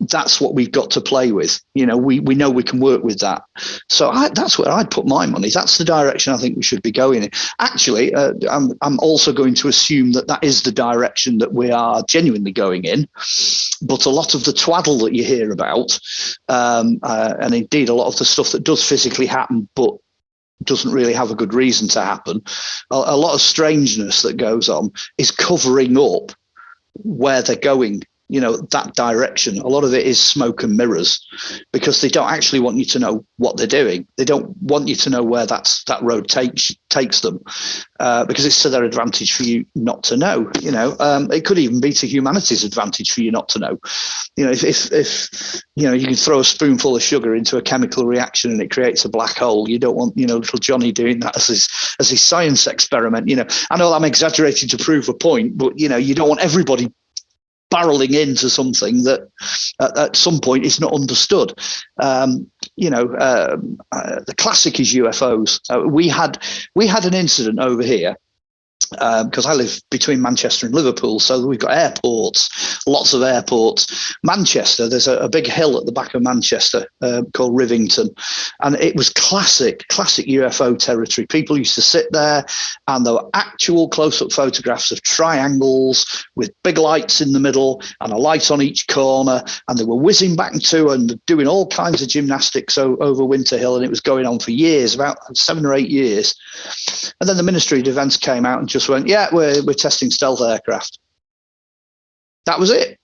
that's what we've got to play with. We know we can work with that. So that's where I'd put my money. That's the direction I think we should be going in. Actually, I'm also going to assume that is the direction that we are genuinely going in. But a lot of the twaddle that you hear about, and indeed a lot of the stuff that does physically happen, but doesn't really have a good reason to happen, a lot of strangeness that goes on is covering up where they're going. That direction. A lot of it is smoke and mirrors, because they don't actually want you to know what they're doing. They don't want you to know where that road takes them, because it's to their advantage for you not to know. It could even be to humanity's advantage for you not to know. If you can throw a spoonful of sugar into a chemical reaction and it creates a black hole, you don't want little Johnny doing that as his science experiment. I know I'm exaggerating to prove a point, but you don't want everybody barreling into something that at some point is not understood. The classic is UFOs. We had an incident over here because I live between Manchester and Liverpool, so we've got airports, lots of airports. Manchester, there's a big hill at the back of Manchester called Rivington, and it was classic UFO territory. People used to sit there, and there were actual close-up photographs of triangles with big lights in the middle and a light on each corner, and they were whizzing back to and doing all kinds of gymnastics over Winter Hill, and it was going on for years, about 7 or 8 years. And then the Ministry of Defence came out and just went, yeah, we're testing stealth aircraft. That was it.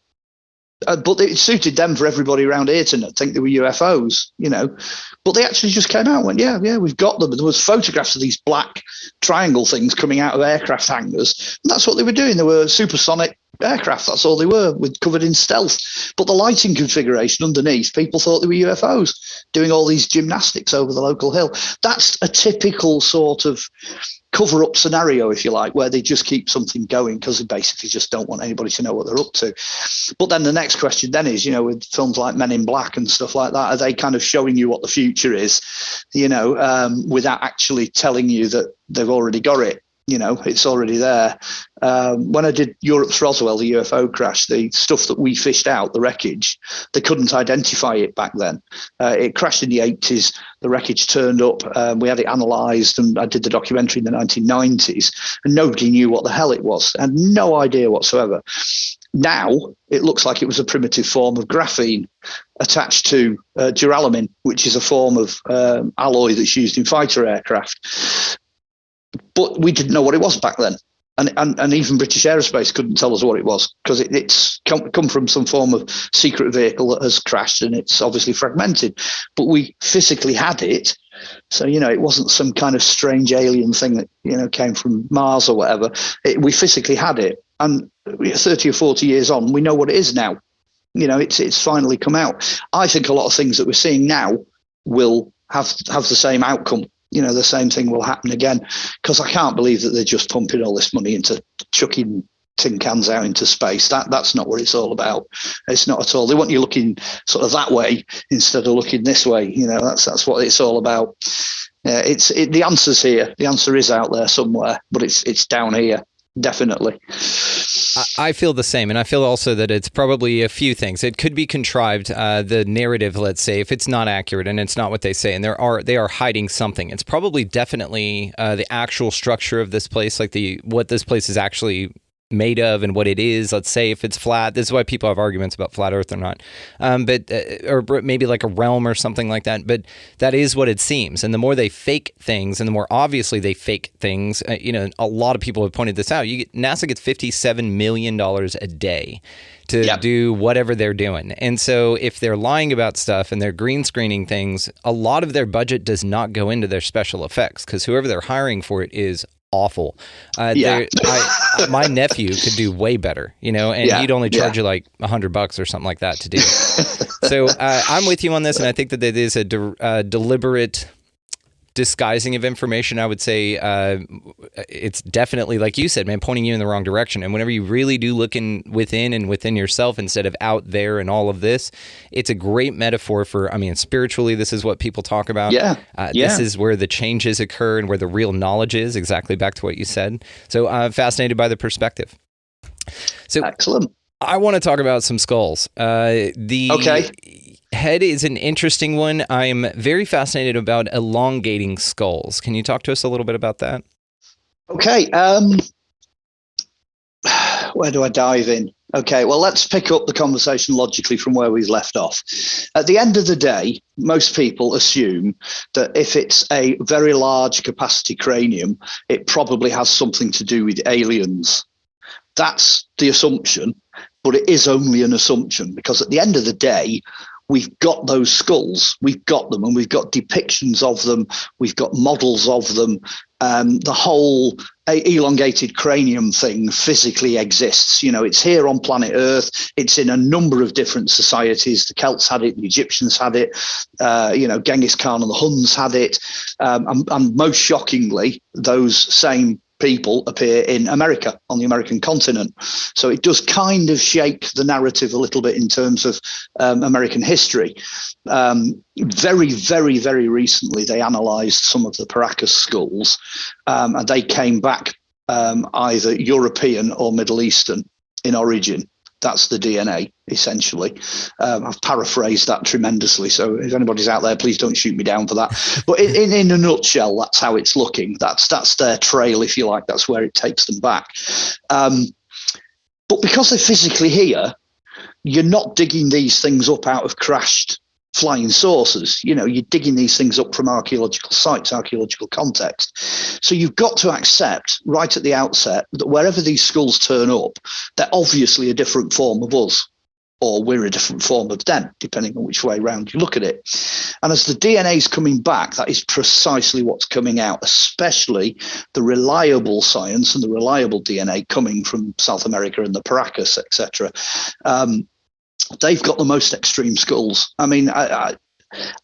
But it suited them for everybody around here to think they were UFOs, But they actually just came out and went, yeah, we've got them. There was photographs of these black triangle things coming out of aircraft hangars. And that's what they were doing. They were supersonic aircraft. That's all they were, covered in stealth. But the lighting configuration underneath, people thought they were UFOs doing all these gymnastics over the local hill. That's a typical sort of cover-up scenario, if you like, where they just keep something going because they basically just don't want anybody to know what they're up to. But then the next question then is, with films like Men in Black and stuff like that, are they kind of showing you what the future is, without actually telling you that they've already got it? It's already there. When I did Europe's Roswell, the UFO crash, the stuff that we fished out, the wreckage, they couldn't identify it back then. It crashed in the 80s. The wreckage turned up. We had it analysed, and I did the documentary in the 1990s, and nobody knew what the hell it was. I had no idea whatsoever. Now, it looks like it was a primitive form of graphene attached to duralumin, which is a form of alloy that's used in fighter aircraft. But we didn't know what it was back then. And even British Aerospace couldn't tell us what it was, because it's come from some form of secret vehicle that has crashed, and it's obviously fragmented. But we physically had it. So, it wasn't some kind of strange alien thing that, came from Mars or whatever. We physically had it. And 30 or 40 years on, we know what it is now. It's finally come out. I think a lot of things that we're seeing now will have the same outcome. The same thing will happen again, because I can't believe that they're just pumping all this money into chucking tin cans out into space. That's not what it's all about. It's not at all. They want you looking sort of that way instead of looking this way. That's what it's all about. The answer's here. The answer is out there somewhere, but it's down here. Definitely. I feel the same, and I feel also that it's probably a few things. It could be contrived, the narrative, let's say, if it's not accurate and it's not what they say, and they are hiding something. It's probably definitely the actual structure of this place, like what this place is actually made of and what it is. Let's say if it's flat, this is why people have arguments about flat Earth or not, or maybe like a realm or something like that. But that is what it seems. And the more they fake things, and the more obviously they fake things, a lot of people have pointed this out. NASA gets $57 million a day to do whatever they're doing. And so if they're lying about stuff and they're green screening things, a lot of their budget does not go into their special effects, because whoever they're hiring for it is awful. My nephew could do way better, and he'd only charge you like $100 or something like that to do. So I'm with you on this, and I think that it is a deliberate disguising of information. I would say it's definitely, like you said, man, pointing you in the wrong direction. And whenever you really do look within yourself instead of out there and all of this, it's a great metaphor for, spiritually, this is what people talk about. This is where the changes occur and where the real knowledge is, exactly back to what you said. So I'm fascinated by the perspective. So excellent. I want to talk about some skulls. Okay. Head is an interesting one. I'm very fascinated about elongating skulls. Can you talk to us a little bit about that? Okay. Where do I dive in? Okay, well, let's pick up the conversation logically from where we've left off. At the end of the day, most people assume that if it's a very large capacity cranium, it probably has something to do with aliens. That's the assumption, but it is only an assumption, because at the end of the day, we've got those skulls, we've got them, and we've got depictions of them, we've got models of them. The whole elongated cranium thing physically exists. It's here on planet Earth. It's in a number of different societies. The Celts had it, the Egyptians had it, Genghis Khan and the Huns had it. And most shockingly, those same people appear in America, on the American continent. So it does kind of shake the narrative a little bit in terms of American history. Very, very, very recently, they analysed some of the Paracas skulls, and they came back either European or Middle Eastern in origin. That's the DNA, essentially. I've paraphrased that tremendously, so if anybody's out there, please don't shoot me down for that. But in a nutshell, that's how it's looking. That's their trail, if you like. That's where it takes them back. But because they're physically here, you're not digging these things up out of crashed flying saucers. You know, you're digging these things up from archaeological sites, archaeological context. So you've got to accept right at the outset that wherever these skulls turn up, they're obviously a different form of us, or we're a different form of them, depending on which way round you look at it. And as the DNA is coming back, that is precisely what's coming out, especially the reliable science and the reliable DNA coming from South America and the Paracas, etc. They've got the most extreme skulls. I mean, I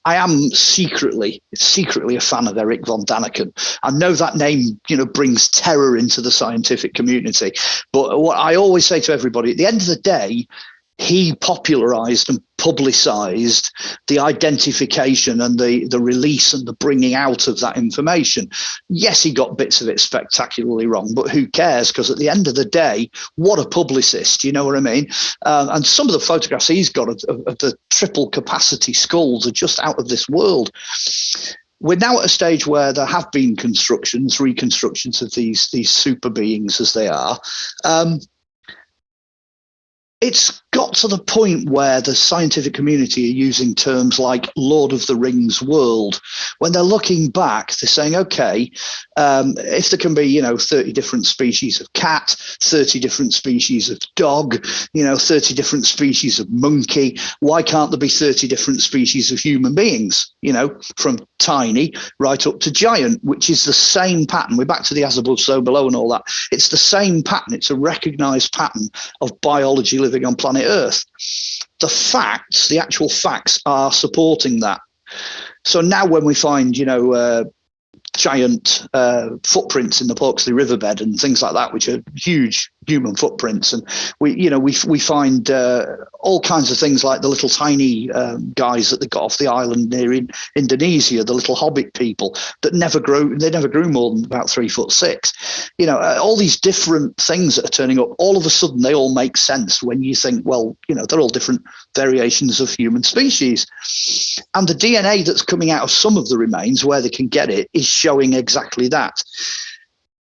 am secretly a fan of Eric von Daniken. I know that name, brings terror into the scientific community. But what I always say to everybody, at the end of the day, he popularized and publicized the identification and the release and the bringing out of that information. Yes, he got bits of it spectacularly wrong, but who cares? Because at the end of the day, what a publicist, you know what I mean? And some of the photographs he's got of the triple capacity skulls are just out of this world. We're now at a stage where there have been reconstructions of these super beings as they are. It's got to the point where the scientific community are using terms like Lord of the Rings world. When they're looking back, they're saying, okay, if there can be, 30 different species of cat, 30 different species of dog, 30 different species of monkey, why can't there be 30 different species of human beings, from tiny right up to giant, which is the same pattern. We're back to the as above, so below and all that. It's the same pattern. It's a recognized pattern of biology living on planet Earth. The actual facts are supporting that. So now when we find, giant footprints in the Porksley riverbed and things like that, which are huge human footprints, and we find all kinds of things like the little tiny guys that they got off the island near in Indonesia, the little hobbit people that never grew more than about 3'6". All these different things that are turning up, all of a sudden they all make sense when you think, well, they're all different variations of human species. And the DNA that's coming out of some of the remains, where they can get it, is showing exactly that.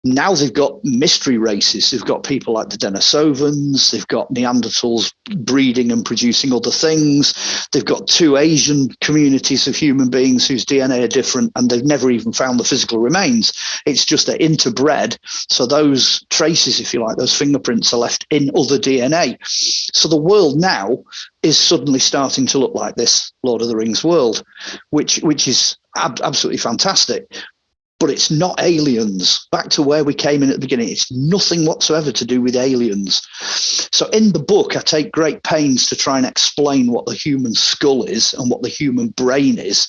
Now they've got mystery races. They've got people like the Denisovans. They've got Neanderthals breeding and producing other things. They've got 2 Asian communities of human beings whose DNA are different, and they've never even found the physical remains. It's just they're interbred. So those traces, if you like, those fingerprints are left in other DNA. So the world now is suddenly starting to look like this Lord of the Rings world, which is absolutely fantastic. But it's not aliens. Back to where we came in at the beginning, it's nothing whatsoever to do with aliens. So in the book, I take great pains to try and explain what the human skull is and what the human brain is.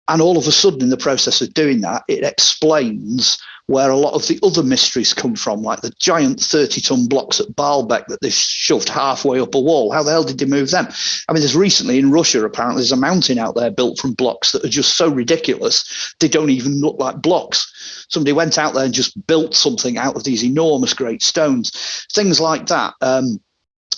And all of a sudden, in the process of doing that, it explains where a lot of the other mysteries come from, like the giant 30-ton blocks at Baalbek that they've shoved halfway up a wall. How the hell did they move them? I mean, there's recently in Russia, apparently, there's a mountain out there built from blocks that are just so ridiculous, they don't even look like blocks. Somebody went out there and just built something out of these enormous great stones. Things like that.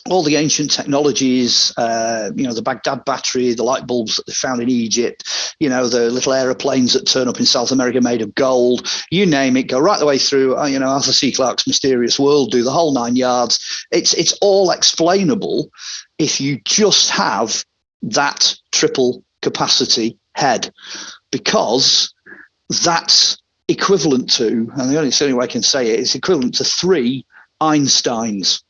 All the ancient technologies, the Baghdad battery, the light bulbs that they found in Egypt, the little aeroplanes that turn up in South America made of gold, you name it, go right the way through, Arthur C. Clarke's Mysterious World, do the whole 9 yards. It's all explainable if you just have that triple capacity head, because that's equivalent to, and the only way I can say it, it's equivalent to 3 Einsteins.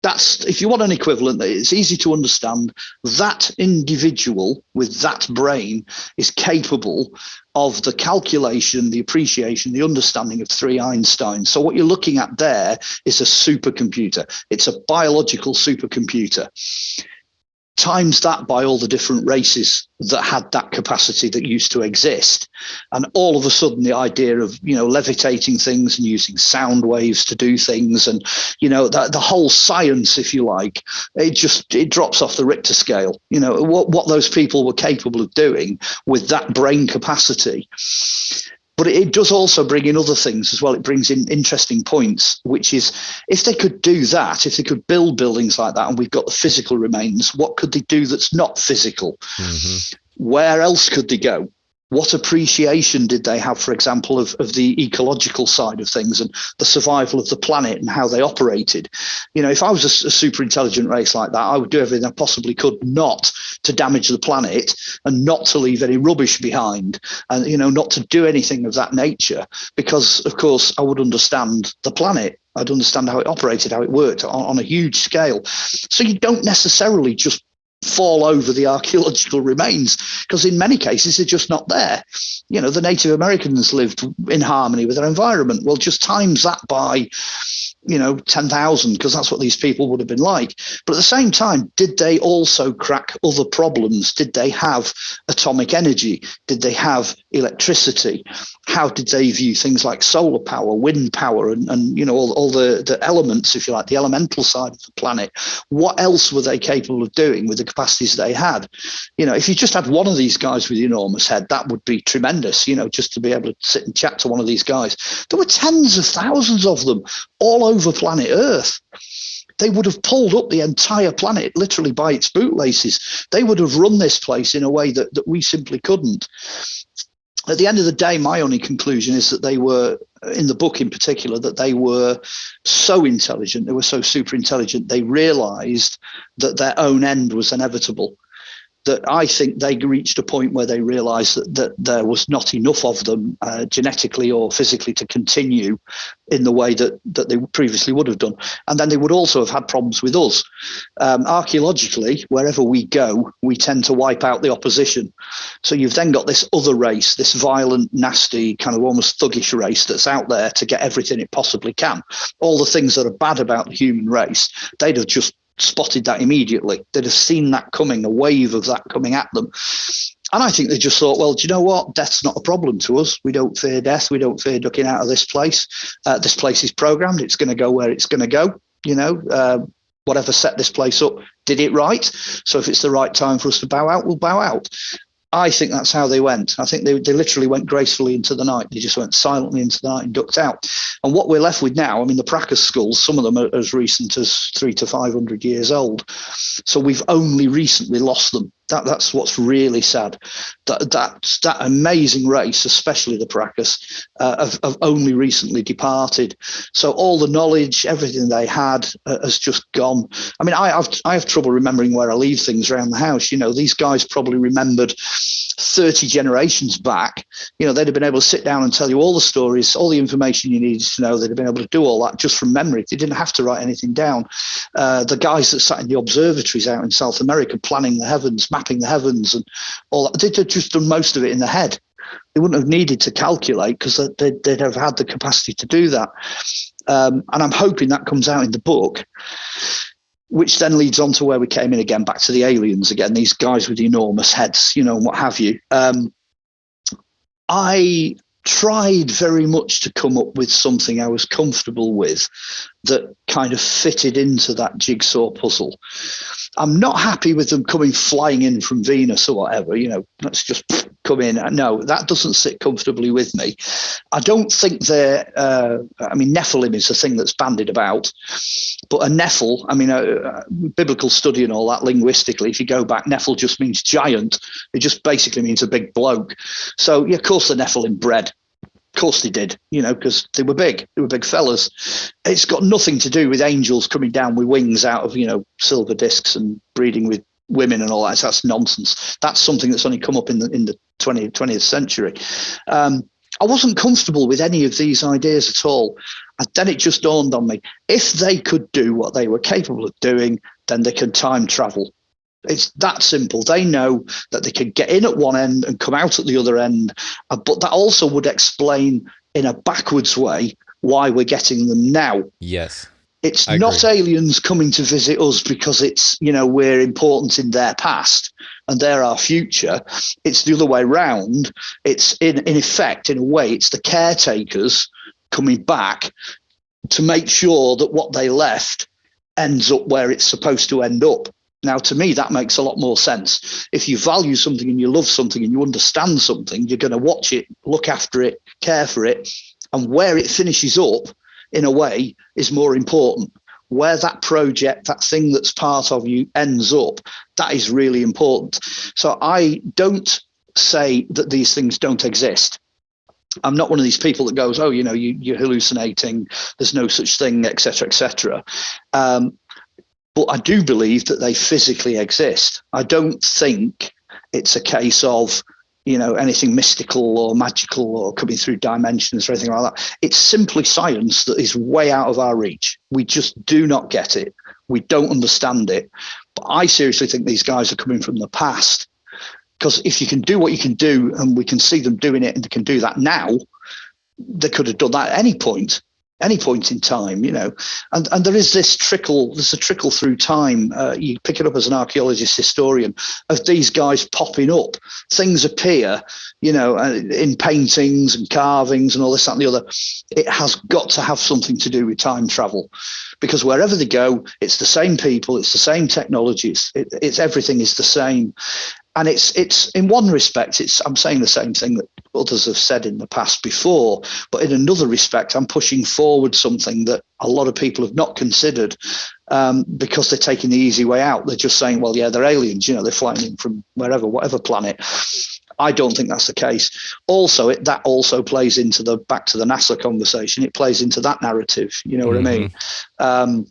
That's, if you want an equivalent, it's easy to understand. That individual with that brain is capable of the calculation, the appreciation, the understanding of 3 Einsteins. So what you're looking at there is a supercomputer. It's a biological supercomputer. Times that by all the different races that had that capacity that used to exist. And all of a sudden the idea of, levitating things and using sound waves to do things, and, the whole science, if you like, it drops off the Richter scale. What those people were capable of doing with that brain capacity. But it does also bring in other things as well. It brings in interesting points, which is if they could do that, if they could build buildings like that, and we've got the physical remains, what could they do that's not physical? Where else could they go? What appreciation did they have, for example, of the ecological side of things and the survival of the planet and how they operated? You know, if I was a super intelligent race like that, I would do everything I possibly could not to damage the planet and not to leave any rubbish behind and, you know, not to do anything of that nature, because, of course, I would understand the planet. I'd understand how it operated, how it worked on a huge scale. So you don't necessarily just fall over the archaeological remains, because in many cases they're just not there. You know, the Native Americans lived in harmony with their environment. Well, just times that by, you know, 10,000, because that's what these people would have been like. But at the same time, did they also crack other problems? Did they have atomic energy? Did they have electricity? How did they view things like solar power, wind power, and you know, all the elements, if you like, the elemental side of the planet? What else were they capable of doing with the capacities they had? You know, if you just had one of these guys with the enormous head, that would be tremendous, you know, just to be able to sit and chat to one of these guys. There were tens of thousands of them all over planet Earth. They would have pulled up the entire planet literally by its bootlaces. They would have run this place in a way that we simply couldn't. At the end of the day, my only conclusion is that they were, in the book in particular, that they were so intelligent, they were so super intelligent, they realized that their own end was inevitable. That I think they reached a point where they realized that there was not enough of them genetically or physically to continue in the way that they previously would have done. And then they would also have had problems with us. Archaeologically, wherever we go, we tend to wipe out the opposition. So you've then got this other race, this violent, nasty, kind of almost thuggish race that's out there to get everything it possibly can. All the things that are bad about the human race, they'd have just spotted that immediately. They'd have seen that coming, a wave of that coming at them. And I think they just thought, well, do you know what? Death's not a problem to us. We don't fear death. We don't fear ducking out of this place. This place is programmed. It's going to go where it's going to go. You know, whatever set this place up did it right. So if it's the right time for us to bow out, we'll bow out. I think that's how they went. I think they literally went gracefully into the night. They just went silently into the night and ducked out. And what we're left with now, I mean, the Pracus skulls, some of them are as recent as 300 to 500 years old. So we've only recently lost them. That's what's really sad. That amazing race, especially the Pracus, have only recently departed. So all the knowledge, everything they had has just gone. I mean, I have trouble remembering where I leave things around the house. You know, these guys probably remembered 30 generations back. You know, they'd have been able to sit down and tell you all the stories, all the information you needed to know. They'd have been able to do all that just from memory. They didn't have to write anything down. The guys that sat in the observatories out in South America planning the heavens, mapping the heavens and all that, they'd have just done most of it in the head. They wouldn't have needed to calculate because they'd have had the capacity to do that. And I'm hoping that comes out in the book, which then leads on to where we came in again, back to the aliens again, these guys with the enormous heads, you know, and what have you. I tried very much to come up with something I was comfortable with that kind of fitted into that jigsaw puzzle. I'm not happy with them coming flying in from Venus or whatever, you know, let's just come in. No, that doesn't sit comfortably with me. I don't think they're, I mean, Nephilim is a thing that's bandied about, but a Nephil, I mean, biblical study and all that, linguistically, if you go back, Nephil just means giant. It just basically means a big bloke. So, yeah, of course the Nephilim bred. Of course they did, you know, because they were big fellas. It's got nothing to do with angels coming down with wings out of, you know, silver discs and breeding with women and all that. So that's nonsense. That's something that's only come up in the 20th century. I wasn't comfortable with any of these ideas at all. And then it just dawned on me, if they could do what they were capable of doing, then they can time travel. It's that simple. They know that they can get in at one end and come out at the other end. But that also would explain in a backwards way why we're getting them now. Yes. It's not aliens coming to visit us because it's, you know, we're important in their past and they're our future. It's the other way round. It's in effect, in a way, it's the caretakers coming back to make sure that what they left ends up where it's supposed to end up. Now, to me, that makes a lot more sense. If you value something and you love something and you understand something, you're going to watch it, look after it, care for it, and where it finishes up, in a way, is more important. Where that project, that thing that's part of you, ends up, that is really important. So I don't say that these things don't exist. I'm not one of these people that goes, oh, you're hallucinating, there's no such thing, etc., etc. But I do believe that they physically exist. I don't think it's a case of, anything mystical or magical or coming through dimensions or anything like that. It's simply science that is way out of our reach. We just do not get it. We don't understand it. But I seriously think these guys are coming from the past. Because if you can do what you can do, and we can see them doing it, and they can do that now, they could have done that at any point in time, and there is there's a trickle through time. You pick it up as an archaeologist, historian, of these guys popping up. Things appear, in paintings and carvings and all this, that, and the other. It has got to have something to do with time travel, because wherever they go, it's the same people, it's the same technologies, it's everything is the same. And it's in one respect, I'm saying the same thing that others have said in the past before, but in another respect, I'm pushing forward something that a lot of people have not considered, because they're taking the easy way out. They're just saying, well, yeah, they're aliens, they're flying in from wherever, whatever planet. I don't think that's the case. Also, that also plays into back to the NASA conversation. It plays into that narrative. You know what I mean?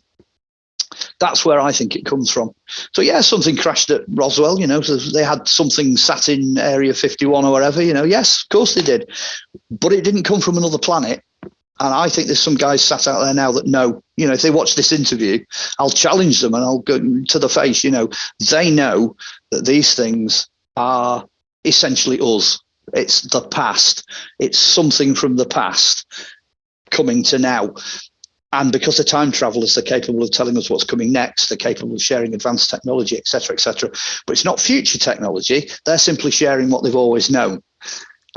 That's where I think it comes from. So yeah, something crashed at Roswell, so they had something sat in Area 51 or whatever, yes, of course they did. But it didn't come from another planet. And I think there's some guys sat out there now that know, if they watch this interview, I'll challenge them and I'll go to the face, they know that these things are essentially us. It's the past. It's something from the past coming to now. And because they're time travelers, they're capable of telling us what's coming next. They're capable of sharing advanced technology, et cetera, et cetera. But it's not future technology. They're simply sharing what they've always known.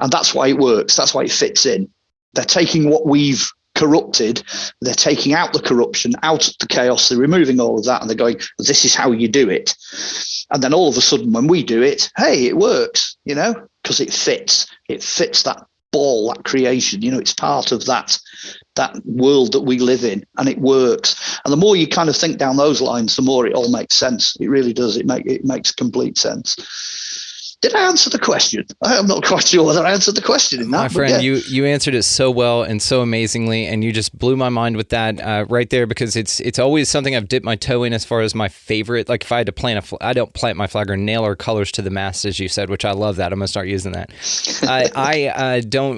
And that's why it works. That's why it fits in. They're taking what we've corrupted. They're taking out the corruption, out the chaos. They're removing all of that. And they're going, this is how you do it. And then all of a sudden, when we do it, hey, it works, because it fits. It fits that ball, that creation. It's part of that world that we live in, and it works. And the more you kind of think down those lines, the more it all makes sense. It really does. It makes complete sense. Did I answer the question? I'm not quite sure whether I answered the question in that. My friend, yeah. you answered it so well and so amazingly, and you just blew my mind with that right there, because it's always something I've dipped my toe in as far as my favorite. Like if I had to plant I don't plant my flag or nail our colors to the mast, as you said, which I love that. I'm going to start using that.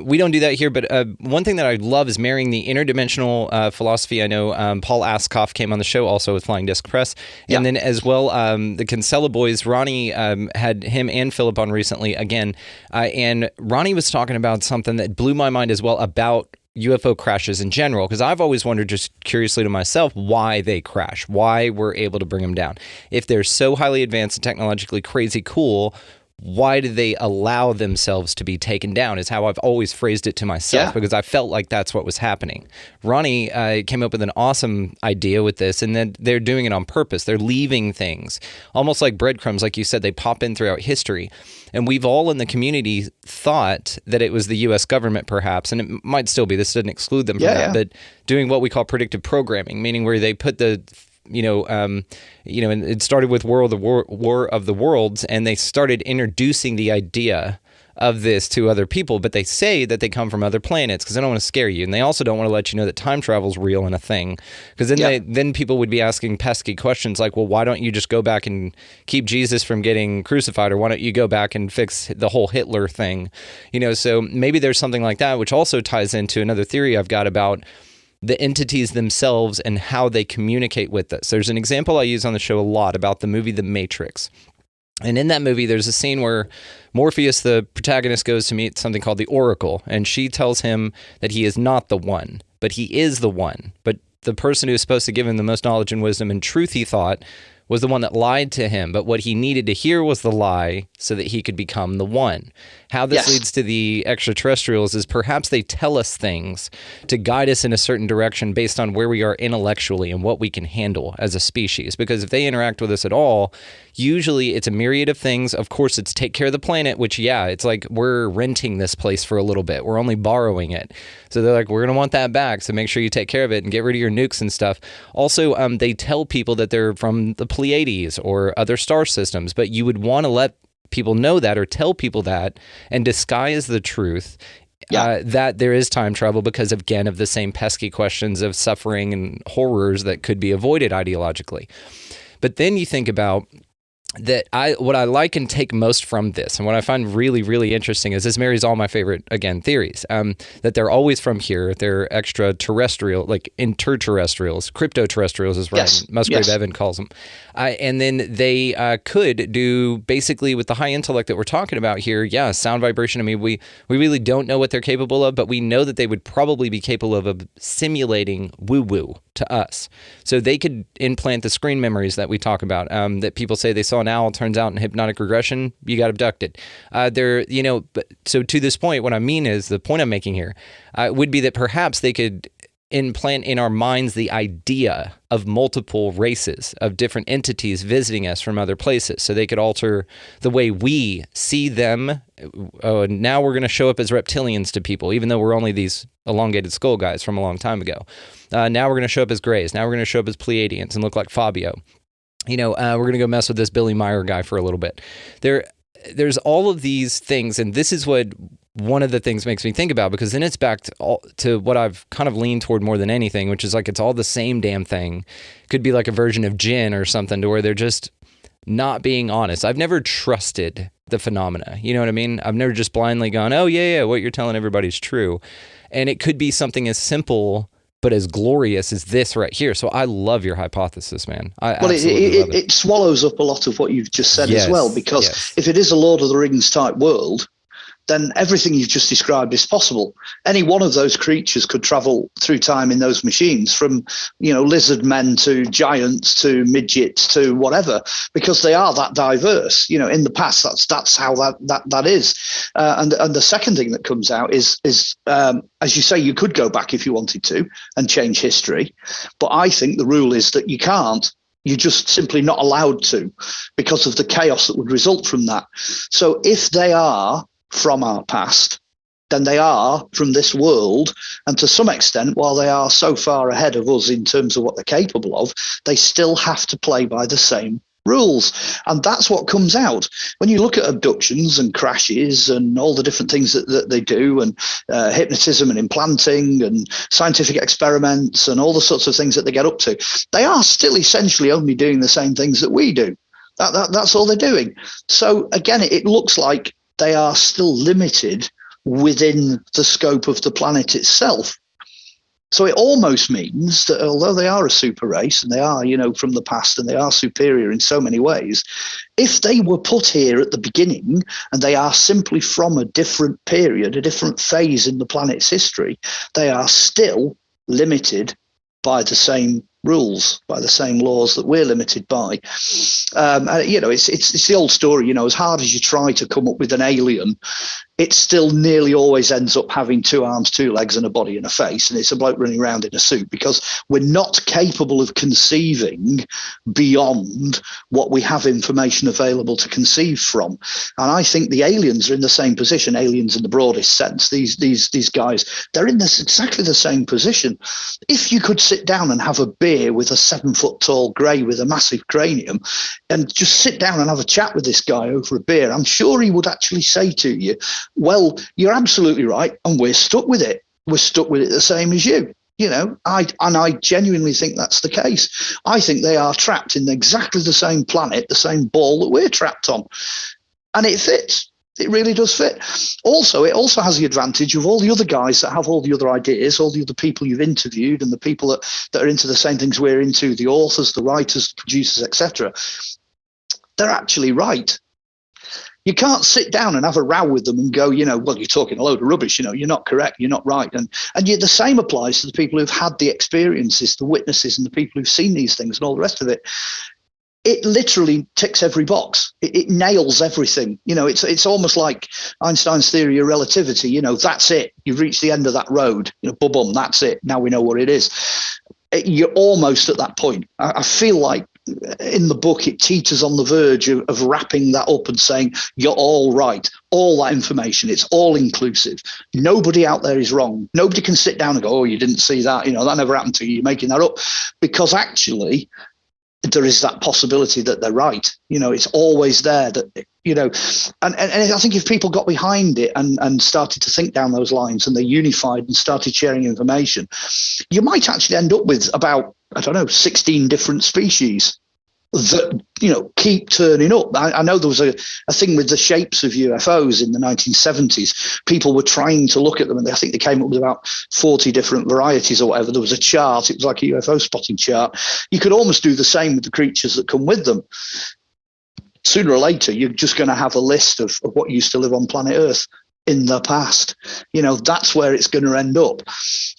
We don't do that here, but one thing that I love is marrying the interdimensional philosophy. I know Paul Askoff came on the show also with Flying Disc Press, and then as well the Kinsella boys, Ronnie had him and Philip on recently again, and Ronnie was talking about something that blew my mind as well about UFO crashes in general, because I've always wondered, just curiously to myself, why they crash, why we're able to bring them down. If they're so highly advanced and technologically crazy cool, why do they allow themselves to be taken down, is how I've always phrased it to myself, because I felt like that's what was happening. Ronnie came up with an awesome idea with this, and then they're doing it on purpose. They're leaving things, almost like breadcrumbs, like you said, they pop in throughout history. And we've all in the community thought that it was the U.S. government, perhaps, and it might still be. This doesn't exclude them from that, but doing what we call predictive programming, meaning where they put the and it started with War of the Worlds, and they started introducing the idea of this to other people, but they say that they come from other planets because they don't want to scare you, and they also don't want to let you know that time travel is real and a thing, because then people would be asking pesky questions like, well, why don't you just go back and keep Jesus from getting crucified, or why don't you go back and fix the whole Hitler thing, so maybe there's something like that, which also ties into another theory I've got about the entities themselves and how they communicate with us. There's an example I use on the show a lot about the movie The Matrix. And in that movie, there's a scene where Morpheus, the protagonist, goes to meet something called the Oracle, and she tells him that he is not the one, but he is the one. But the person who is supposed to give him the most knowledge and wisdom and truth, he thought, was the one that lied to him. But what he needed to hear was the lie so that he could become the one. How this Yes. leads to the extraterrestrials is perhaps they tell us things to guide us in a certain direction based on where we are intellectually and what we can handle as a species. Because if they interact with us at all, usually it's a myriad of things. Of course, it's take care of the planet, which, yeah, it's like we're renting this place for a little bit. We're only borrowing it. So they're like, we're going to want that back. So make sure you take care of it and get rid of your nukes and stuff. Also, they tell people that they're from the Pleiades or other star systems, but you would want to let people know that or tell people that and disguise the truth that there is time travel because, again, of the same pesky questions of suffering and horrors that could be avoided ideologically. But then you think about that what I like and take most from this, and what I find really, really interesting is this marries all my favorite, again, theories, that they're always from here. They're extraterrestrial, like interterrestrials, cryptoterrestrials is what Musgrave Evan calls them. And then they could do basically with the high intellect that we're talking about here, sound vibration. I mean, we really don't know what they're capable of, but we know that they would probably be capable of simulating woo-woo to us. So they could implant the screen memories that we talk about, that people say they saw an owl, turns out in hypnotic regression, you got abducted. So to this point, what I mean is, the point I'm making here would be that perhaps they could implant in our minds the idea of multiple races of different entities visiting us from other places. So they could alter the way we see them. Now we're going to show up as reptilians to people, even though we're only these elongated skull guys from a long time ago. Now we're going to show up as Greys. Now we're going to show up as Pleiadians and look like Fabio. We're going to go mess with this Billy Meyer guy for a little bit. There's all of these things, and this is what one of the things makes me think about, because then it's back to what I've kind of leaned toward more than anything, which is like it's all the same damn thing. Could be like a version of Jinn or something, to where they're just not being honest. I've never trusted the phenomena. You know what I mean? I've never just blindly gone, oh, yeah, what you're telling everybody's true. And it could be something as simple but as glorious as this right here. So I love your hypothesis, man. It swallows up a lot of what you've just said as well, because if it is a Lord of the Rings type world, then everything you've just described is possible. Any one of those creatures could travel through time in those machines, from, lizard men to giants to midgets to whatever, because they are that diverse. In the past, that's how that is. And the second thing that comes out is as you say, you could go back if you wanted to and change history, but I think the rule is that you can't. You're just simply not allowed to, because of the chaos that would result from that. So if they are from our past, then they are from this world, and to some extent, while they are so far ahead of us in terms of what they're capable of, they still have to play by the same rules. And that's what comes out when you look at abductions and crashes and all the different things that they do, and hypnotism and implanting and scientific experiments and all the sorts of things that they get up to. They are still essentially only doing the same things that we do. That's all they're doing. So again, it looks like they are still limited within the scope of the planet itself. So it almost means that although they are a super race and they are, from the past, and they are superior in so many ways, if they were put here at the beginning and they are simply from a different period, a different phase in the planet's history, they are still limited by the same rules, by the same laws that we're limited by. It's the old story, as hard as you try to come up with an alien, it still nearly always ends up having 2 arms, 2 legs and a body and a face, and it's a bloke running around in a suit, because we're not capable of conceiving beyond what we have information available to conceive from. And I think the aliens are in the same position, aliens in the broadest sense. These guys, they're in exactly the same position. If you could sit down and have a beer with a 7-foot tall grey with a massive cranium and just sit down and have a chat with this guy over a beer, I'm sure he would actually say to you, well, you're absolutely right, and we're stuck with it. We're stuck with it the same as you. I genuinely think that's the case. I think they are trapped in exactly the same planet, the same ball that we're trapped on. And it fits. It really does fit. Also, it also has the advantage of all the other guys that have all the other ideas, all the other people you've interviewed, and the people that are into the same things we're into, the authors, the writers, the producers, etc. They're actually right. You can't sit down and have a row with them and go, well, you're talking a load of rubbish, you're not correct, you're not right. And yet the same applies to the people who've had the experiences, the witnesses, and the people who've seen these things and all the rest of it. it literally ticks every box. It nails everything. It's almost like Einstein's theory of relativity. That's it. You've reached the end of that road. Boom, that's it. Now we know what it is. You're almost at that point. I feel like in the book, it teeters on the verge of wrapping that up and saying, you're all right. All that information, it's all inclusive. Nobody out there is wrong. Nobody can sit down and go, oh, you didn't see that. That never happened to you. You're making that up. Because actually, there is that possibility that they're right. It's always there that, and I think if people got behind it and started to think down those lines and they unified and started sharing information, you might actually end up with about, 16 different species that, keep turning up. I know there was a thing with the shapes of UFOs in the 1970s. People were trying to look at them, and I think they came up with about 40 different varieties or whatever. There was a chart. It was like a UFO spotting chart. You could almost do the same with the creatures that come with them. Sooner or later, you're just going to have a list of what used to live on planet Earth in the past. That's where it's going to end up.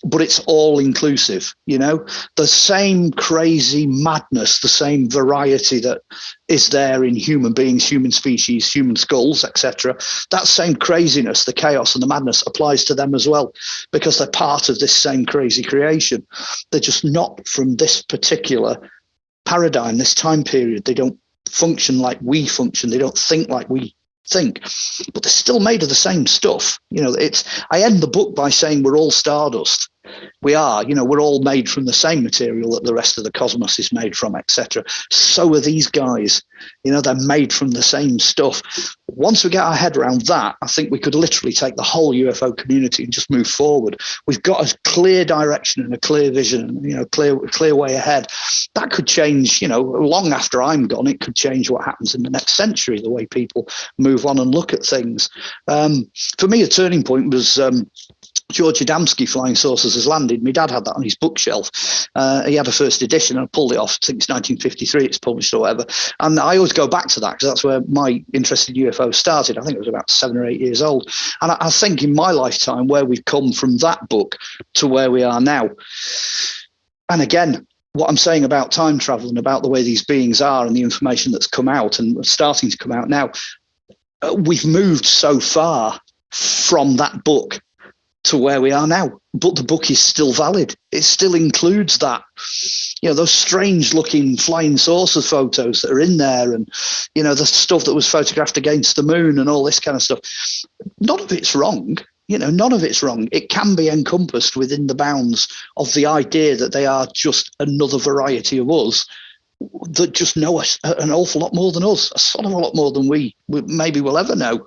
But it's all inclusive. The same crazy madness, the same variety that is there in human beings, human species, human skulls, etc. That same craziness, the chaos and the madness applies to them as well, because they're part of this same crazy creation. They're just not from this particular paradigm, this time period. They don't function like we function. They don't think like we think, but they're still made of the same stuff. I end the book by saying we're all stardust. We are, we're all made from the same material that the rest of the cosmos is made from, etc. So are these guys. They're made from the same stuff. Once we get our head around that, I think we could literally take the whole UFO community and just move forward. We've got a clear direction and a clear vision, and clear way ahead. That could change, long after I'm gone. It could change what happens in the next century, the way people move on and look at things. For me, a turning point was George Adamski, Flying Saucers Has Landed. My dad had that on his bookshelf. He had a first edition, and I pulled it off. I think it's 1953 it's published or whatever. And I always go back to that because that's where my interest in UFOs started. I think it was about 7 or 8 years old. And I think in my lifetime, where we've come from that book to where we are now. And again, what I'm saying about time travel and about the way these beings are and the information that's come out and starting to come out now, we've moved so far from that book to where we are now, but the book is still valid. It still includes that, those strange looking flying saucer photos that are in there, and the stuff that was photographed against the moon and all this kind of stuff. None of it's wrong. None of it's wrong. It can be encompassed within the bounds of the idea that they are just another variety of us that just know us an awful lot more than us, a sort of a lot more than we maybe will ever know.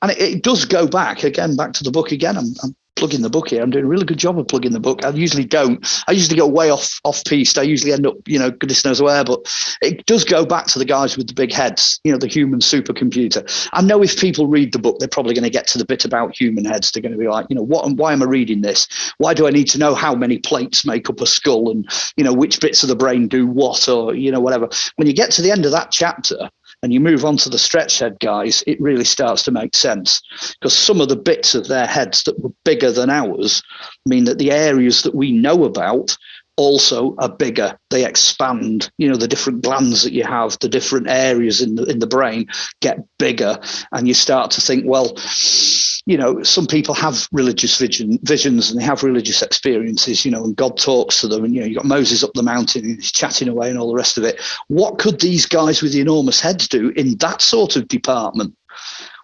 And it does go back to the book again. I'm plugging the book here. I'm doing a really good job of plugging the book. I usually don't. I usually go way off piste. I usually end up, goodness knows where, but it does go back to the guys with the big heads, the human supercomputer. I know if people read the book, they're probably going to get to the bit about human heads. They're going to be like, why am I reading this? Why do I need to know how many plates make up a skull and, which bits of the brain do what, or, whatever. When you get to the end of that chapter, and you move on to the stretch head guys, it really starts to make sense, because some of the bits of their heads that were bigger than ours mean that the areas that we know about also are bigger. They expand. The different glands that you have, the different areas in the brain get bigger, and you start to think, well, some people have religious visions and they have religious experiences, and God talks to them, and you've got Moses up the mountain and he's chatting away and all the rest of it. What could these guys with the enormous heads do in that sort of department?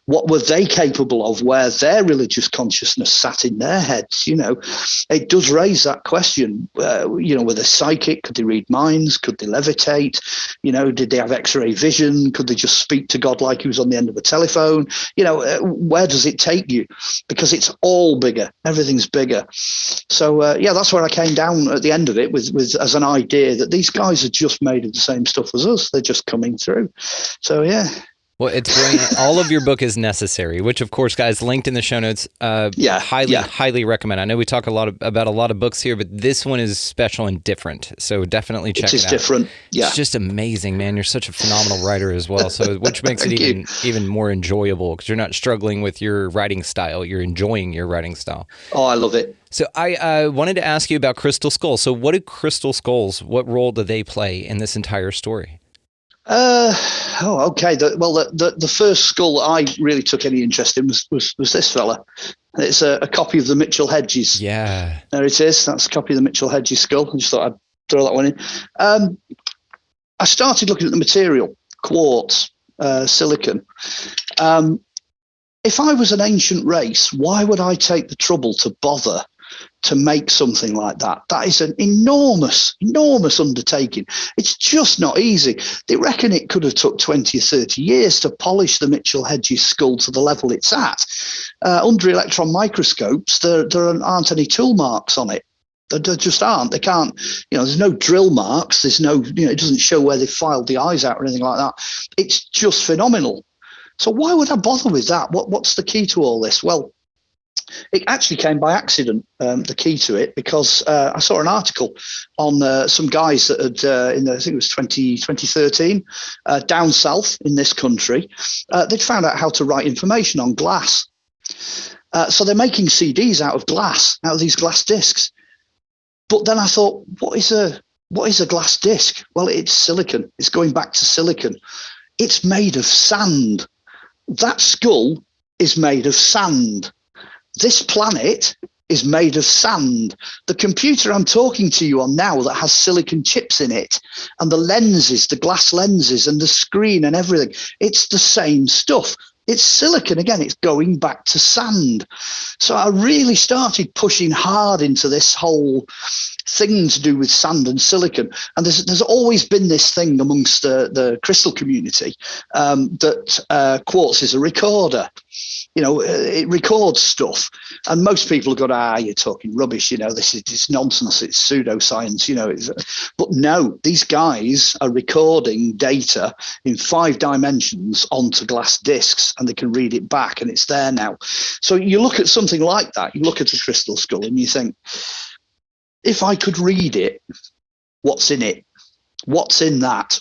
What were they capable of where their religious consciousness sat in their heads? It does raise that question. Were they psychic? Could they read minds? Could they levitate? Did they have X-ray vision? Could they just speak to God like he was on the end of a telephone? Where does it take you? Because it's all bigger. Everything's bigger. So, that's where I came down at the end of it with as an idea that these guys are just made of the same stuff as us. They're just coming through. So, yeah. Well, it's brilliant. All of your book is necessary, which, of course, guys, linked in the show notes. Highly recommend. I know we talk about a lot of books here, but this one is special and different. So definitely check it out. It is different. Yeah, it's just amazing, man. You're such a phenomenal writer as well. So, which makes it even more enjoyable, because you're not struggling with your writing style. You're enjoying your writing style. Oh, I love it. So I wanted to ask you about crystal skulls. So what role do they play in this entire story? Okay. The first skull that I really took any interest in was this fella. It's a copy of the Mitchell Hedges. Yeah. There it is. That's a copy of the Mitchell Hedges skull. I just thought I'd throw that one in. I started looking at the material, quartz, silicon. If I was an ancient race, why would I take the trouble to bother to make something like that? That is an enormous undertaking. It's just not easy. They reckon it could have took 20 or 30 years to polish the Mitchell Hedges skull to the level it's at. Under electron microscopes, there aren't any tool marks on it. There just aren't. They can't, there's no drill marks. There's no, it doesn't show where they filed the eyes out or anything like that. It's just phenomenal. So why would I bother with that? What's the key to all this? Well, it actually came by accident, the key to it, because I saw an article on some guys that had, I think it was 2013, down south in this country, they'd found out how to write information on glass. So they're making CDs out of glass, out of these glass discs. But then I thought, what is a glass disc? Well, it's silicon. It's going back to silicon. It's made of sand. That skull is made of sand. This planet is made of sand. The computer I'm talking to you on now that has silicon chips in it, and the lenses, the glass lenses, and the screen and everything, it's the same stuff. It's silicon again. It's going back to sand. So I really started pushing hard into this whole thing to do with sand and silicon. And there's always been this thing amongst the crystal community that quartz is a recorder. It records stuff. And most people have got, you're talking rubbish. It's nonsense. It's pseudoscience. But no, these guys are recording data in 5 dimensions onto glass discs, and they can read it back, and it's there now. So you look at something like that, you look at a crystal skull and you think, if I could read it, what's in it? What's in that?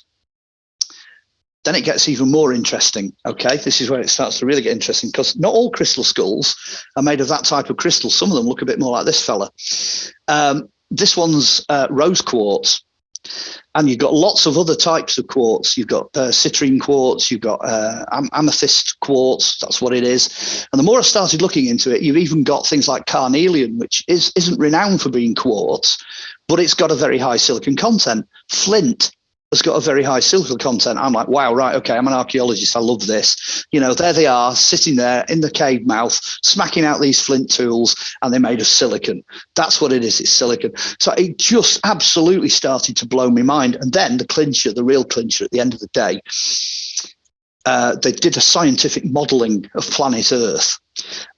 Then it gets even more interesting. Okay, this is where it starts to really get interesting, because not all crystal skulls are made of that type of crystal. Some of them look a bit more like this fella. This one's rose quartz. And you've got lots of other types of quartz. You've got citrine quartz, you've got amethyst quartz, that's what it is. And the more I started looking into it, you've even got things like carnelian, which isn't renowned for being quartz, but it's got a very high silicon content. Flint has got a very high silicon content. I'm like, wow, right, okay, I'm an archaeologist, I love this. There they are, sitting there in the cave mouth, smacking out these flint tools, and they're made of silicon. That's what it is, it's silicon. So it just absolutely started to blow my mind. And then the real clincher at the end of the day, they did a scientific modeling of planet Earth.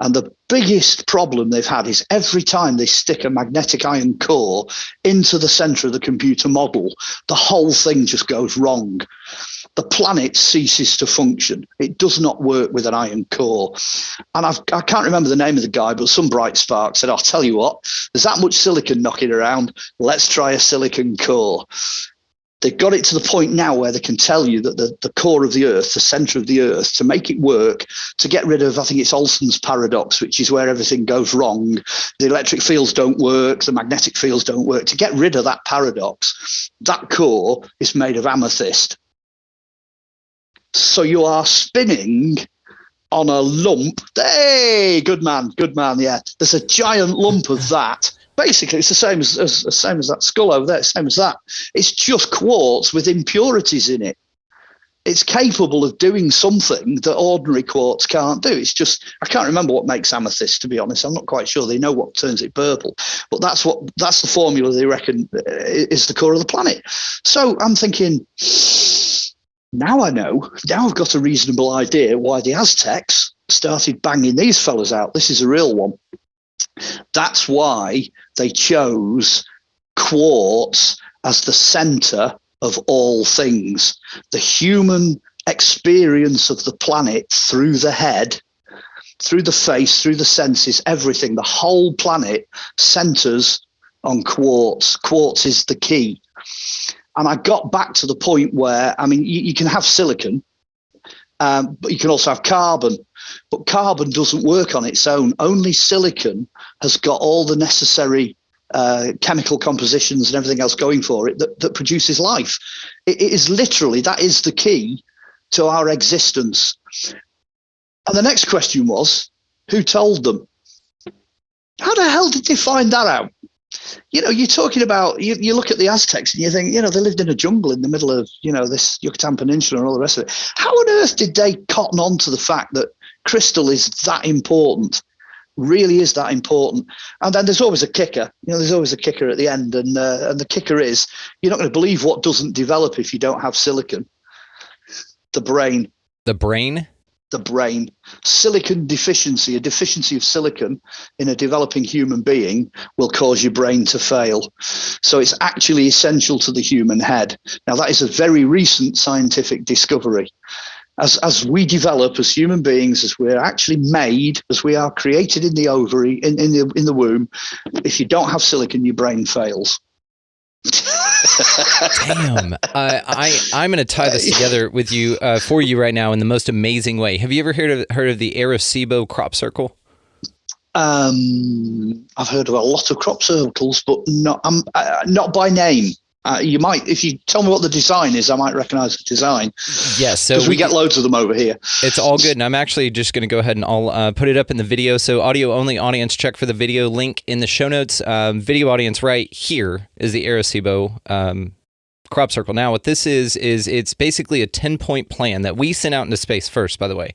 And the biggest problem they've had is every time they stick a magnetic iron core into the center of the computer model, the whole thing just goes wrong. The planet ceases to function. It does not work with an iron core. And I can't remember the name of the guy, but some bright spark said, I'll tell you what, there's that much silicon knocking around. Let's try a silicon core. They've got it to the point now where they can tell you that the core of the Earth, the center of the Earth, to make it work, to get rid of, I think it's Olson's paradox, which is where everything goes wrong. The electric fields don't work, the magnetic fields don't work. To get rid of that paradox, that core is made of amethyst. So you are spinning on a lump. Hey, good man, yeah. There's a giant lump of that. Basically, it's the same as that skull over there, same as that. It's just quartz with impurities in it. It's capable of doing something that ordinary quartz can't do. It's just, I can't remember what makes amethyst, to be honest. I'm not quite sure. They know what turns it purple. But that's the formula they reckon is the core of the planet. So I'm thinking, now I know. Now I've got a reasonable idea why the Aztecs started banging these fellas out. This is a real one. That's why they chose quartz as the center of all things. The human experience of the planet through the head, through the face, through the senses, everything, the whole planet centers on quartz. Quartz is the key. And I got back to the point where, I mean, you can have silicon, but you can also have carbon. But carbon doesn't work on its own. Only silicon has got all the necessary chemical compositions and everything else going for it that produces life. It is literally, that is the key to our existence. And the next question was, who told them? How the hell did they find that out? You're talking about, you look at the Aztecs and you think, they lived in a jungle in the middle of, this Yucatan Peninsula and all the rest of it. How on earth did they cotton on to the fact that crystal is that important? Really is that important? And then there's always a kicker. There's always a kicker at the end. And the kicker is, you're not going to believe what doesn't develop if you don't have silicon. The brain. The brain? The brain. Silicon deficiency, a deficiency of silicon in a developing human being will cause your brain to fail. So it's actually essential to the human head. Now, that is a very recent scientific discovery. As we develop as human beings, as we're actually made, as we are created in the ovary, in the womb, if you don't have silicon, your brain fails. Damn. I'm going to tie this together with you for you right now in the most amazing way. Have you ever heard of the Arecibo crop circle? I've heard of a lot of crop circles, but not by name. You might, if you tell me what the design is, I might recognize the design. Yes, so we get loads of them over here. It's all good, and I'm actually just going to go ahead and I'll put it up in the video. So audio only audience, check for the video link in the show notes. Video audience right here is the Arecibo crop circle. Now, what this is it's basically a 10-point plan that we sent out into space first, by the way.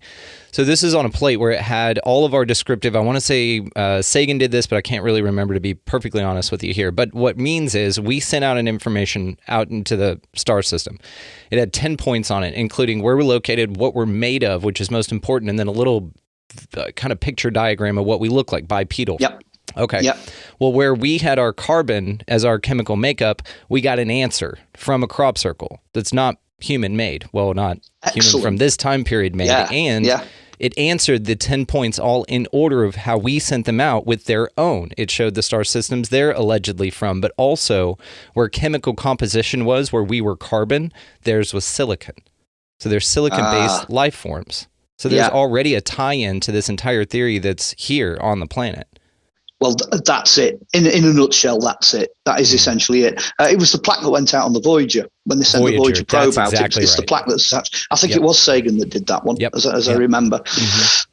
So this is on a plate where it had all of our descriptive. I want to say Sagan did this, but I can't really remember, to be perfectly honest with you here. But what it means is we sent out an information out into the star system. It had 10 points on it, including where we're located, what we're made of, which is most important, and then a little kind of picture diagram of what we look like, bipedal. Yep. Okay. Yep. Well, where we had our carbon as our chemical makeup, we got an answer from a crop circle that's not human made. Well, not human from this time period made. Yeah. And it answered the 10 points all in order of how we sent them out with their own. It showed the star systems they're allegedly from, but also where chemical composition was, where we were carbon, theirs was silicon. So they're silicon-based life forms. So there's already a tie-in to this entire theory that's here on the planet. Well, that's it. In a nutshell, that's it. That is essentially it. It was the plaque that went out on the Voyager when they sent the Voyager probe out. Exactly it's the plaque that's attached. I think it was Sagan that did that one, as I remember. Mm-hmm.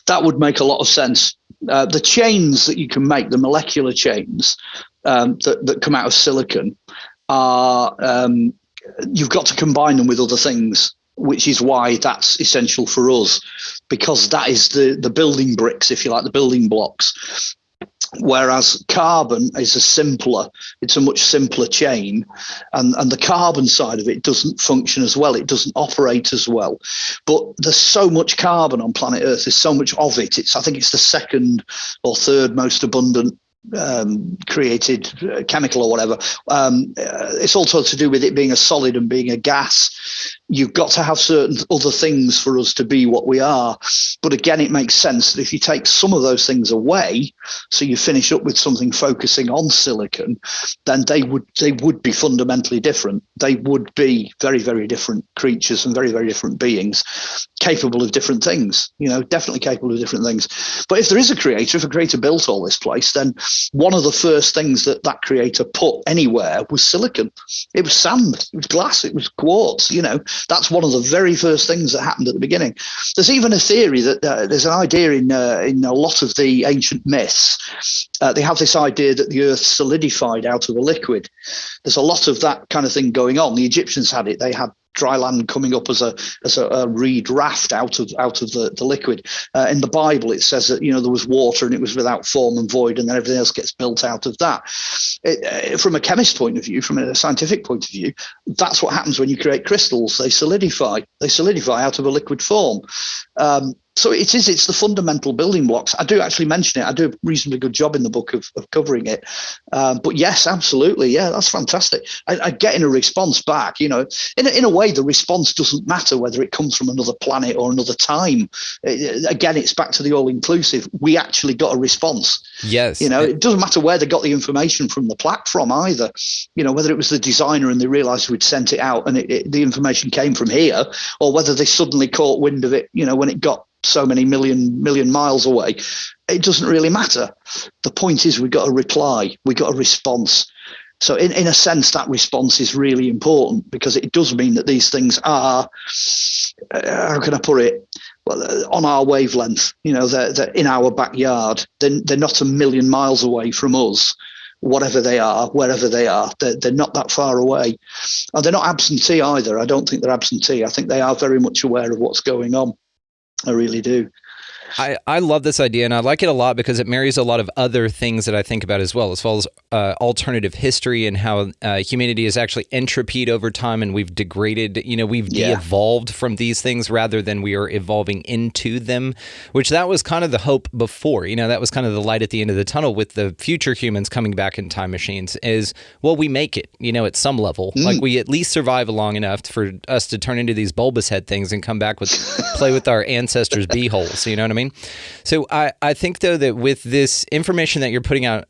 That would make a lot of sense. The chains that you can make, the molecular chains that come out of silicon, are you've got to combine them with other things, which is why that's essential for us, because that is the building bricks, if you like, the building blocks. Whereas carbon is it's a much simpler chain, and the carbon side of it doesn't function as well. It doesn't operate as well. But there's so much carbon on planet Earth. There's so much of it. I think it's the second or third most abundant created chemical or whatever. It's also to do with it being a solid and being a gas. You've got to have certain other things for us to be what we are. But again, it makes sense that if you take some of those things away, so you finish up with something focusing on silicon, then they would be fundamentally different. They would be very, very different creatures and very, very different beings, capable of different things, definitely capable of different things. But if there is a creator built all this place, then one of the first things that creator put anywhere was silicon. It was sand, it was glass, it was quartz, That's one of the very first things that happened at the beginning. There's even a theory that there's an idea in a lot of the ancient myths. They have this idea that the earth solidified out of a liquid. There's a lot of that kind of thing going on. The Egyptians had it. They had dry land coming up as a reed raft out of the liquid. In the Bible, it says that there was water and it was without form and void, and then everything else gets built out of that. From a chemist point of view, from a scientific point of view, that's what happens when you create crystals. They solidify out of a liquid form. So it's the fundamental building blocks. I do actually mention it. I do a reasonably good job in the book of covering it. But yes, absolutely. Yeah, that's fantastic. I getting a response back, in a way, the response doesn't matter whether it comes from another planet or another time. Again, it's back to the all-inclusive. We actually got a response. Yes. It doesn't matter where they got the information from the plaque from either. Whether it was the designer and they realized we'd sent it out and the information came from here, or whether they suddenly caught wind of it, when it got so many million miles away. It doesn't really matter. The point is we've got a reply, we've got a response. So in a sense, that response is really important, because it does mean that these things are, how can I put it, well, on our wavelength. They're in our backyard. They're not a million miles away from us, whatever they are, wherever they are. They're not that far away. And they're not absentee either. I don't think they're absentee. I think they are very much aware of what's going on. I really do. I love this idea, and I like it a lot because it marries a lot of other things that I think about as well as alternative history and how humanity is actually entropied over time, and we've degraded, we've de-evolved from these things rather than we are evolving into them, which that was kind of the hope before. That was kind of the light at the end of the tunnel with the future humans coming back in time machines is, well, we make it, at some level. Like we at least survive long enough for us to turn into these bulbous head things and come back with, play with our ancestors' beeholes, you know what I mean? So I think, though, that with this information that you're putting out,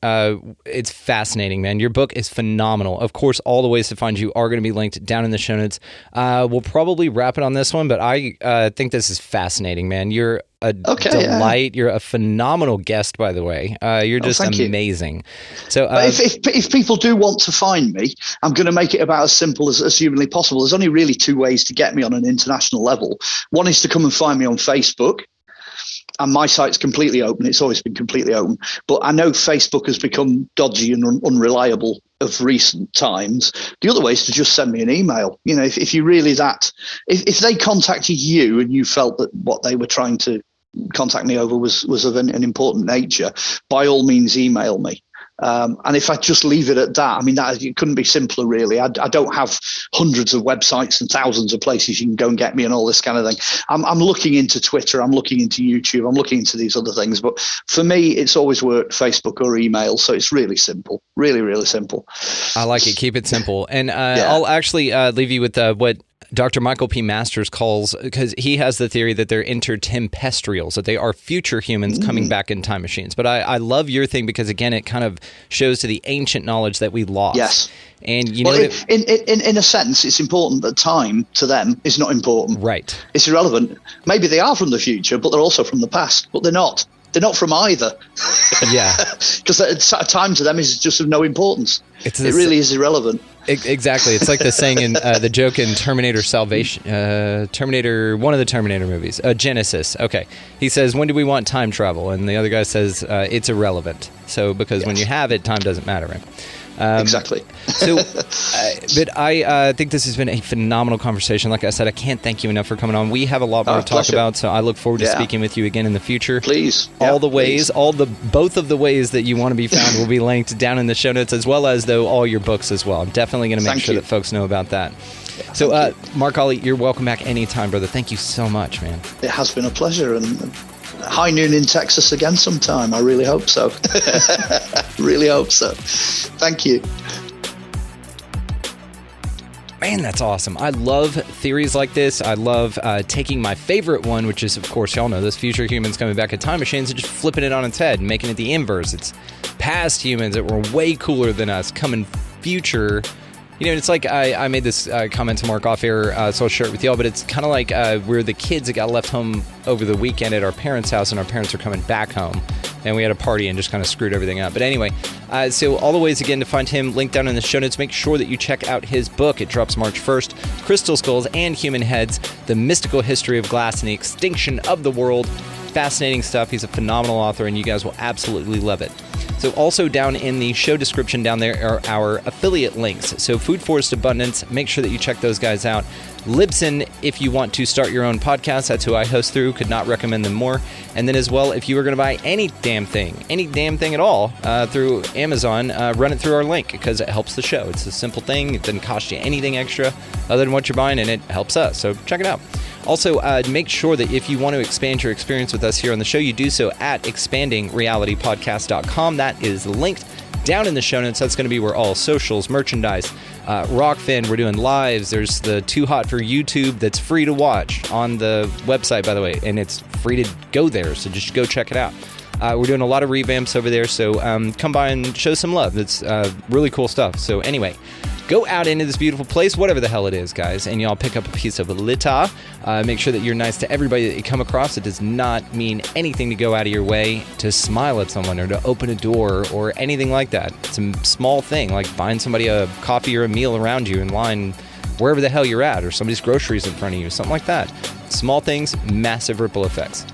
it's fascinating, man. Your book is phenomenal. Of course, all the ways to find you are going to be linked down in the show notes. We'll probably wrap it on this one, but I think this is fascinating, man. You're a delight. Yeah. You're a phenomenal guest, by the way. You're just amazing. You. So if people do want to find me, I'm going to make it about as simple as humanly possible. There's only really two ways to get me on an international level. One is to come and find me on Facebook. And my site's completely open. It's always been completely open. But I know Facebook has become dodgy and unreliable of recent times. The other way is to just send me an email. If you really if they contacted you and you felt that what they were trying to contact me over was of an important nature, by all means, email me. And if I just leave it at that, it couldn't be simpler, really. I don't have hundreds of websites and thousands of places you can go and get me and all this kind of thing. I'm looking into Twitter, I'm looking into YouTube, I'm looking into these other things. But for me, it's always worked Facebook or email. So it's really simple, really, really simple. I like it. Keep it simple. And I'll actually leave you with what Dr. Michael P. Masters calls, because he has the theory that they're intertempestrials, that they are future humans coming back in time machines. But I love your thing because, again, it kind of shows to the ancient knowledge that we lost. Yes. And in a sense, it's important that time to them is not important. Right. It's irrelevant. Maybe they are from the future, but they're also from the past. But they're not. They're not from either. Yeah. Because time to them is just of no importance. It really is irrelevant. Exactly. It's like the saying in the joke in Terminator Salvation, one of the Terminator movies, Genesis. Okay. He says, when do we want time travel? And the other guy says, it's irrelevant. So because when you have it, time doesn't matter, right? Exactly. But I think this has been a phenomenal conversation. Like I said, I can't thank you enough for coming on. We have a lot more to talk about, so I look forward to speaking with you again in the future. Please. All the ways, both of the ways that you want to be found will be linked down in the show notes, as well as all your books as well. I'm definitely going to make sure that folks know about that. Yeah, so, Mark Olly, you're welcome back anytime, brother. Thank you so much, man. It has been a pleasure, and high noon in Texas again sometime. I really hope so. Really hope so. Thank you. Man, that's awesome. I love theories like this. I love taking my favorite one, which is, of course, y'all know this, future humans coming back in time machines and just flipping it on its head and making it the inverse. It's past humans that were way cooler than us coming future. It's like I made this comment to Mark off air, so I'll share it with y'all, but it's kind of like we're the kids that got left home over the weekend at our parents' house, and our parents are coming back home, and we had a party and just kind of screwed everything up. But anyway, so all the ways, again, to find him, linked down in the show notes. Make sure that you check out his book. It drops March 1st, Crystal Skulls and Human Heads, The Mystical History of Glass and the Extinction of the World. Fascinating stuff. He's a phenomenal author, and you guys will absolutely love it. So also down in the show description down there are our affiliate links. So Food Forest Abundance, make sure that you check those guys out. Libsyn, if you want to start your own podcast, that's who I host through. Could not recommend them more. And then as well, if you were going to buy any damn thing at all through Amazon, run it through our link because it helps the show. It's a simple thing. It doesn't cost you anything extra other than what you're buying, and it helps us. So check it out. Also, make sure that if you want to expand your experience with us here on the show, you do so at expandingrealitypodcast.com. That is linked down in the show notes. That's going to be where all socials, merchandise, Rockfin, we're doing lives. There's the Too Hot for YouTube that's free to watch on the website, by the way, and it's free to go there, so just go check it out. We're doing a lot of revamps over there, so come by and show some love. It's really cool stuff. So anyway, Go out into this beautiful place, whatever the hell it is, guys, and y'all pick up a piece of lita. Make sure that you're nice to everybody that you come across. It does not mean anything to go out of your way to smile at someone or to open a door or anything like that. It's a small thing, like buying somebody a coffee or a meal around you in line wherever the hell you're at, or somebody's groceries in front of you, something like that. Small things, massive ripple effects.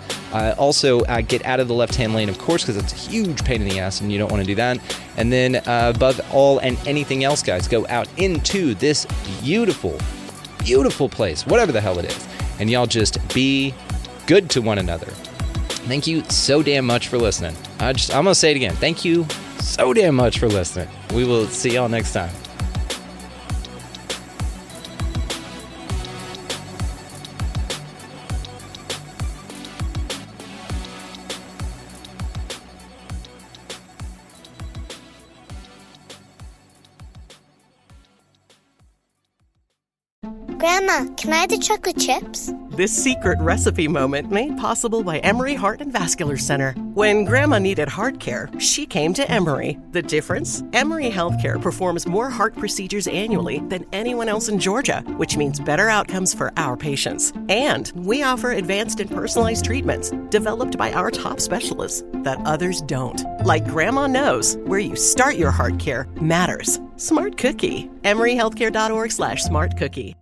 Also, get out of the left-hand lane, of course, because it's a huge pain in the ass and you don't want to do that. And then above all and anything else, guys, go out into this beautiful, beautiful place, whatever the hell it is. And y'all just be good to one another. Thank you so damn much for listening. I'm going to say it again. Thank you so damn much for listening. We will see y'all next time. Grandma, can I have the chocolate chips? This secret recipe moment made possible by Emory Heart and Vascular Center. When Grandma needed heart care, she came to Emory. The difference? Emory Healthcare performs more heart procedures annually than anyone else in Georgia, which means better outcomes for our patients. And we offer advanced and personalized treatments developed by our top specialists that others don't. Like Grandma knows, where you start your heart care matters. Smart Cookie. EmoryHealthcare.org/smartcookie.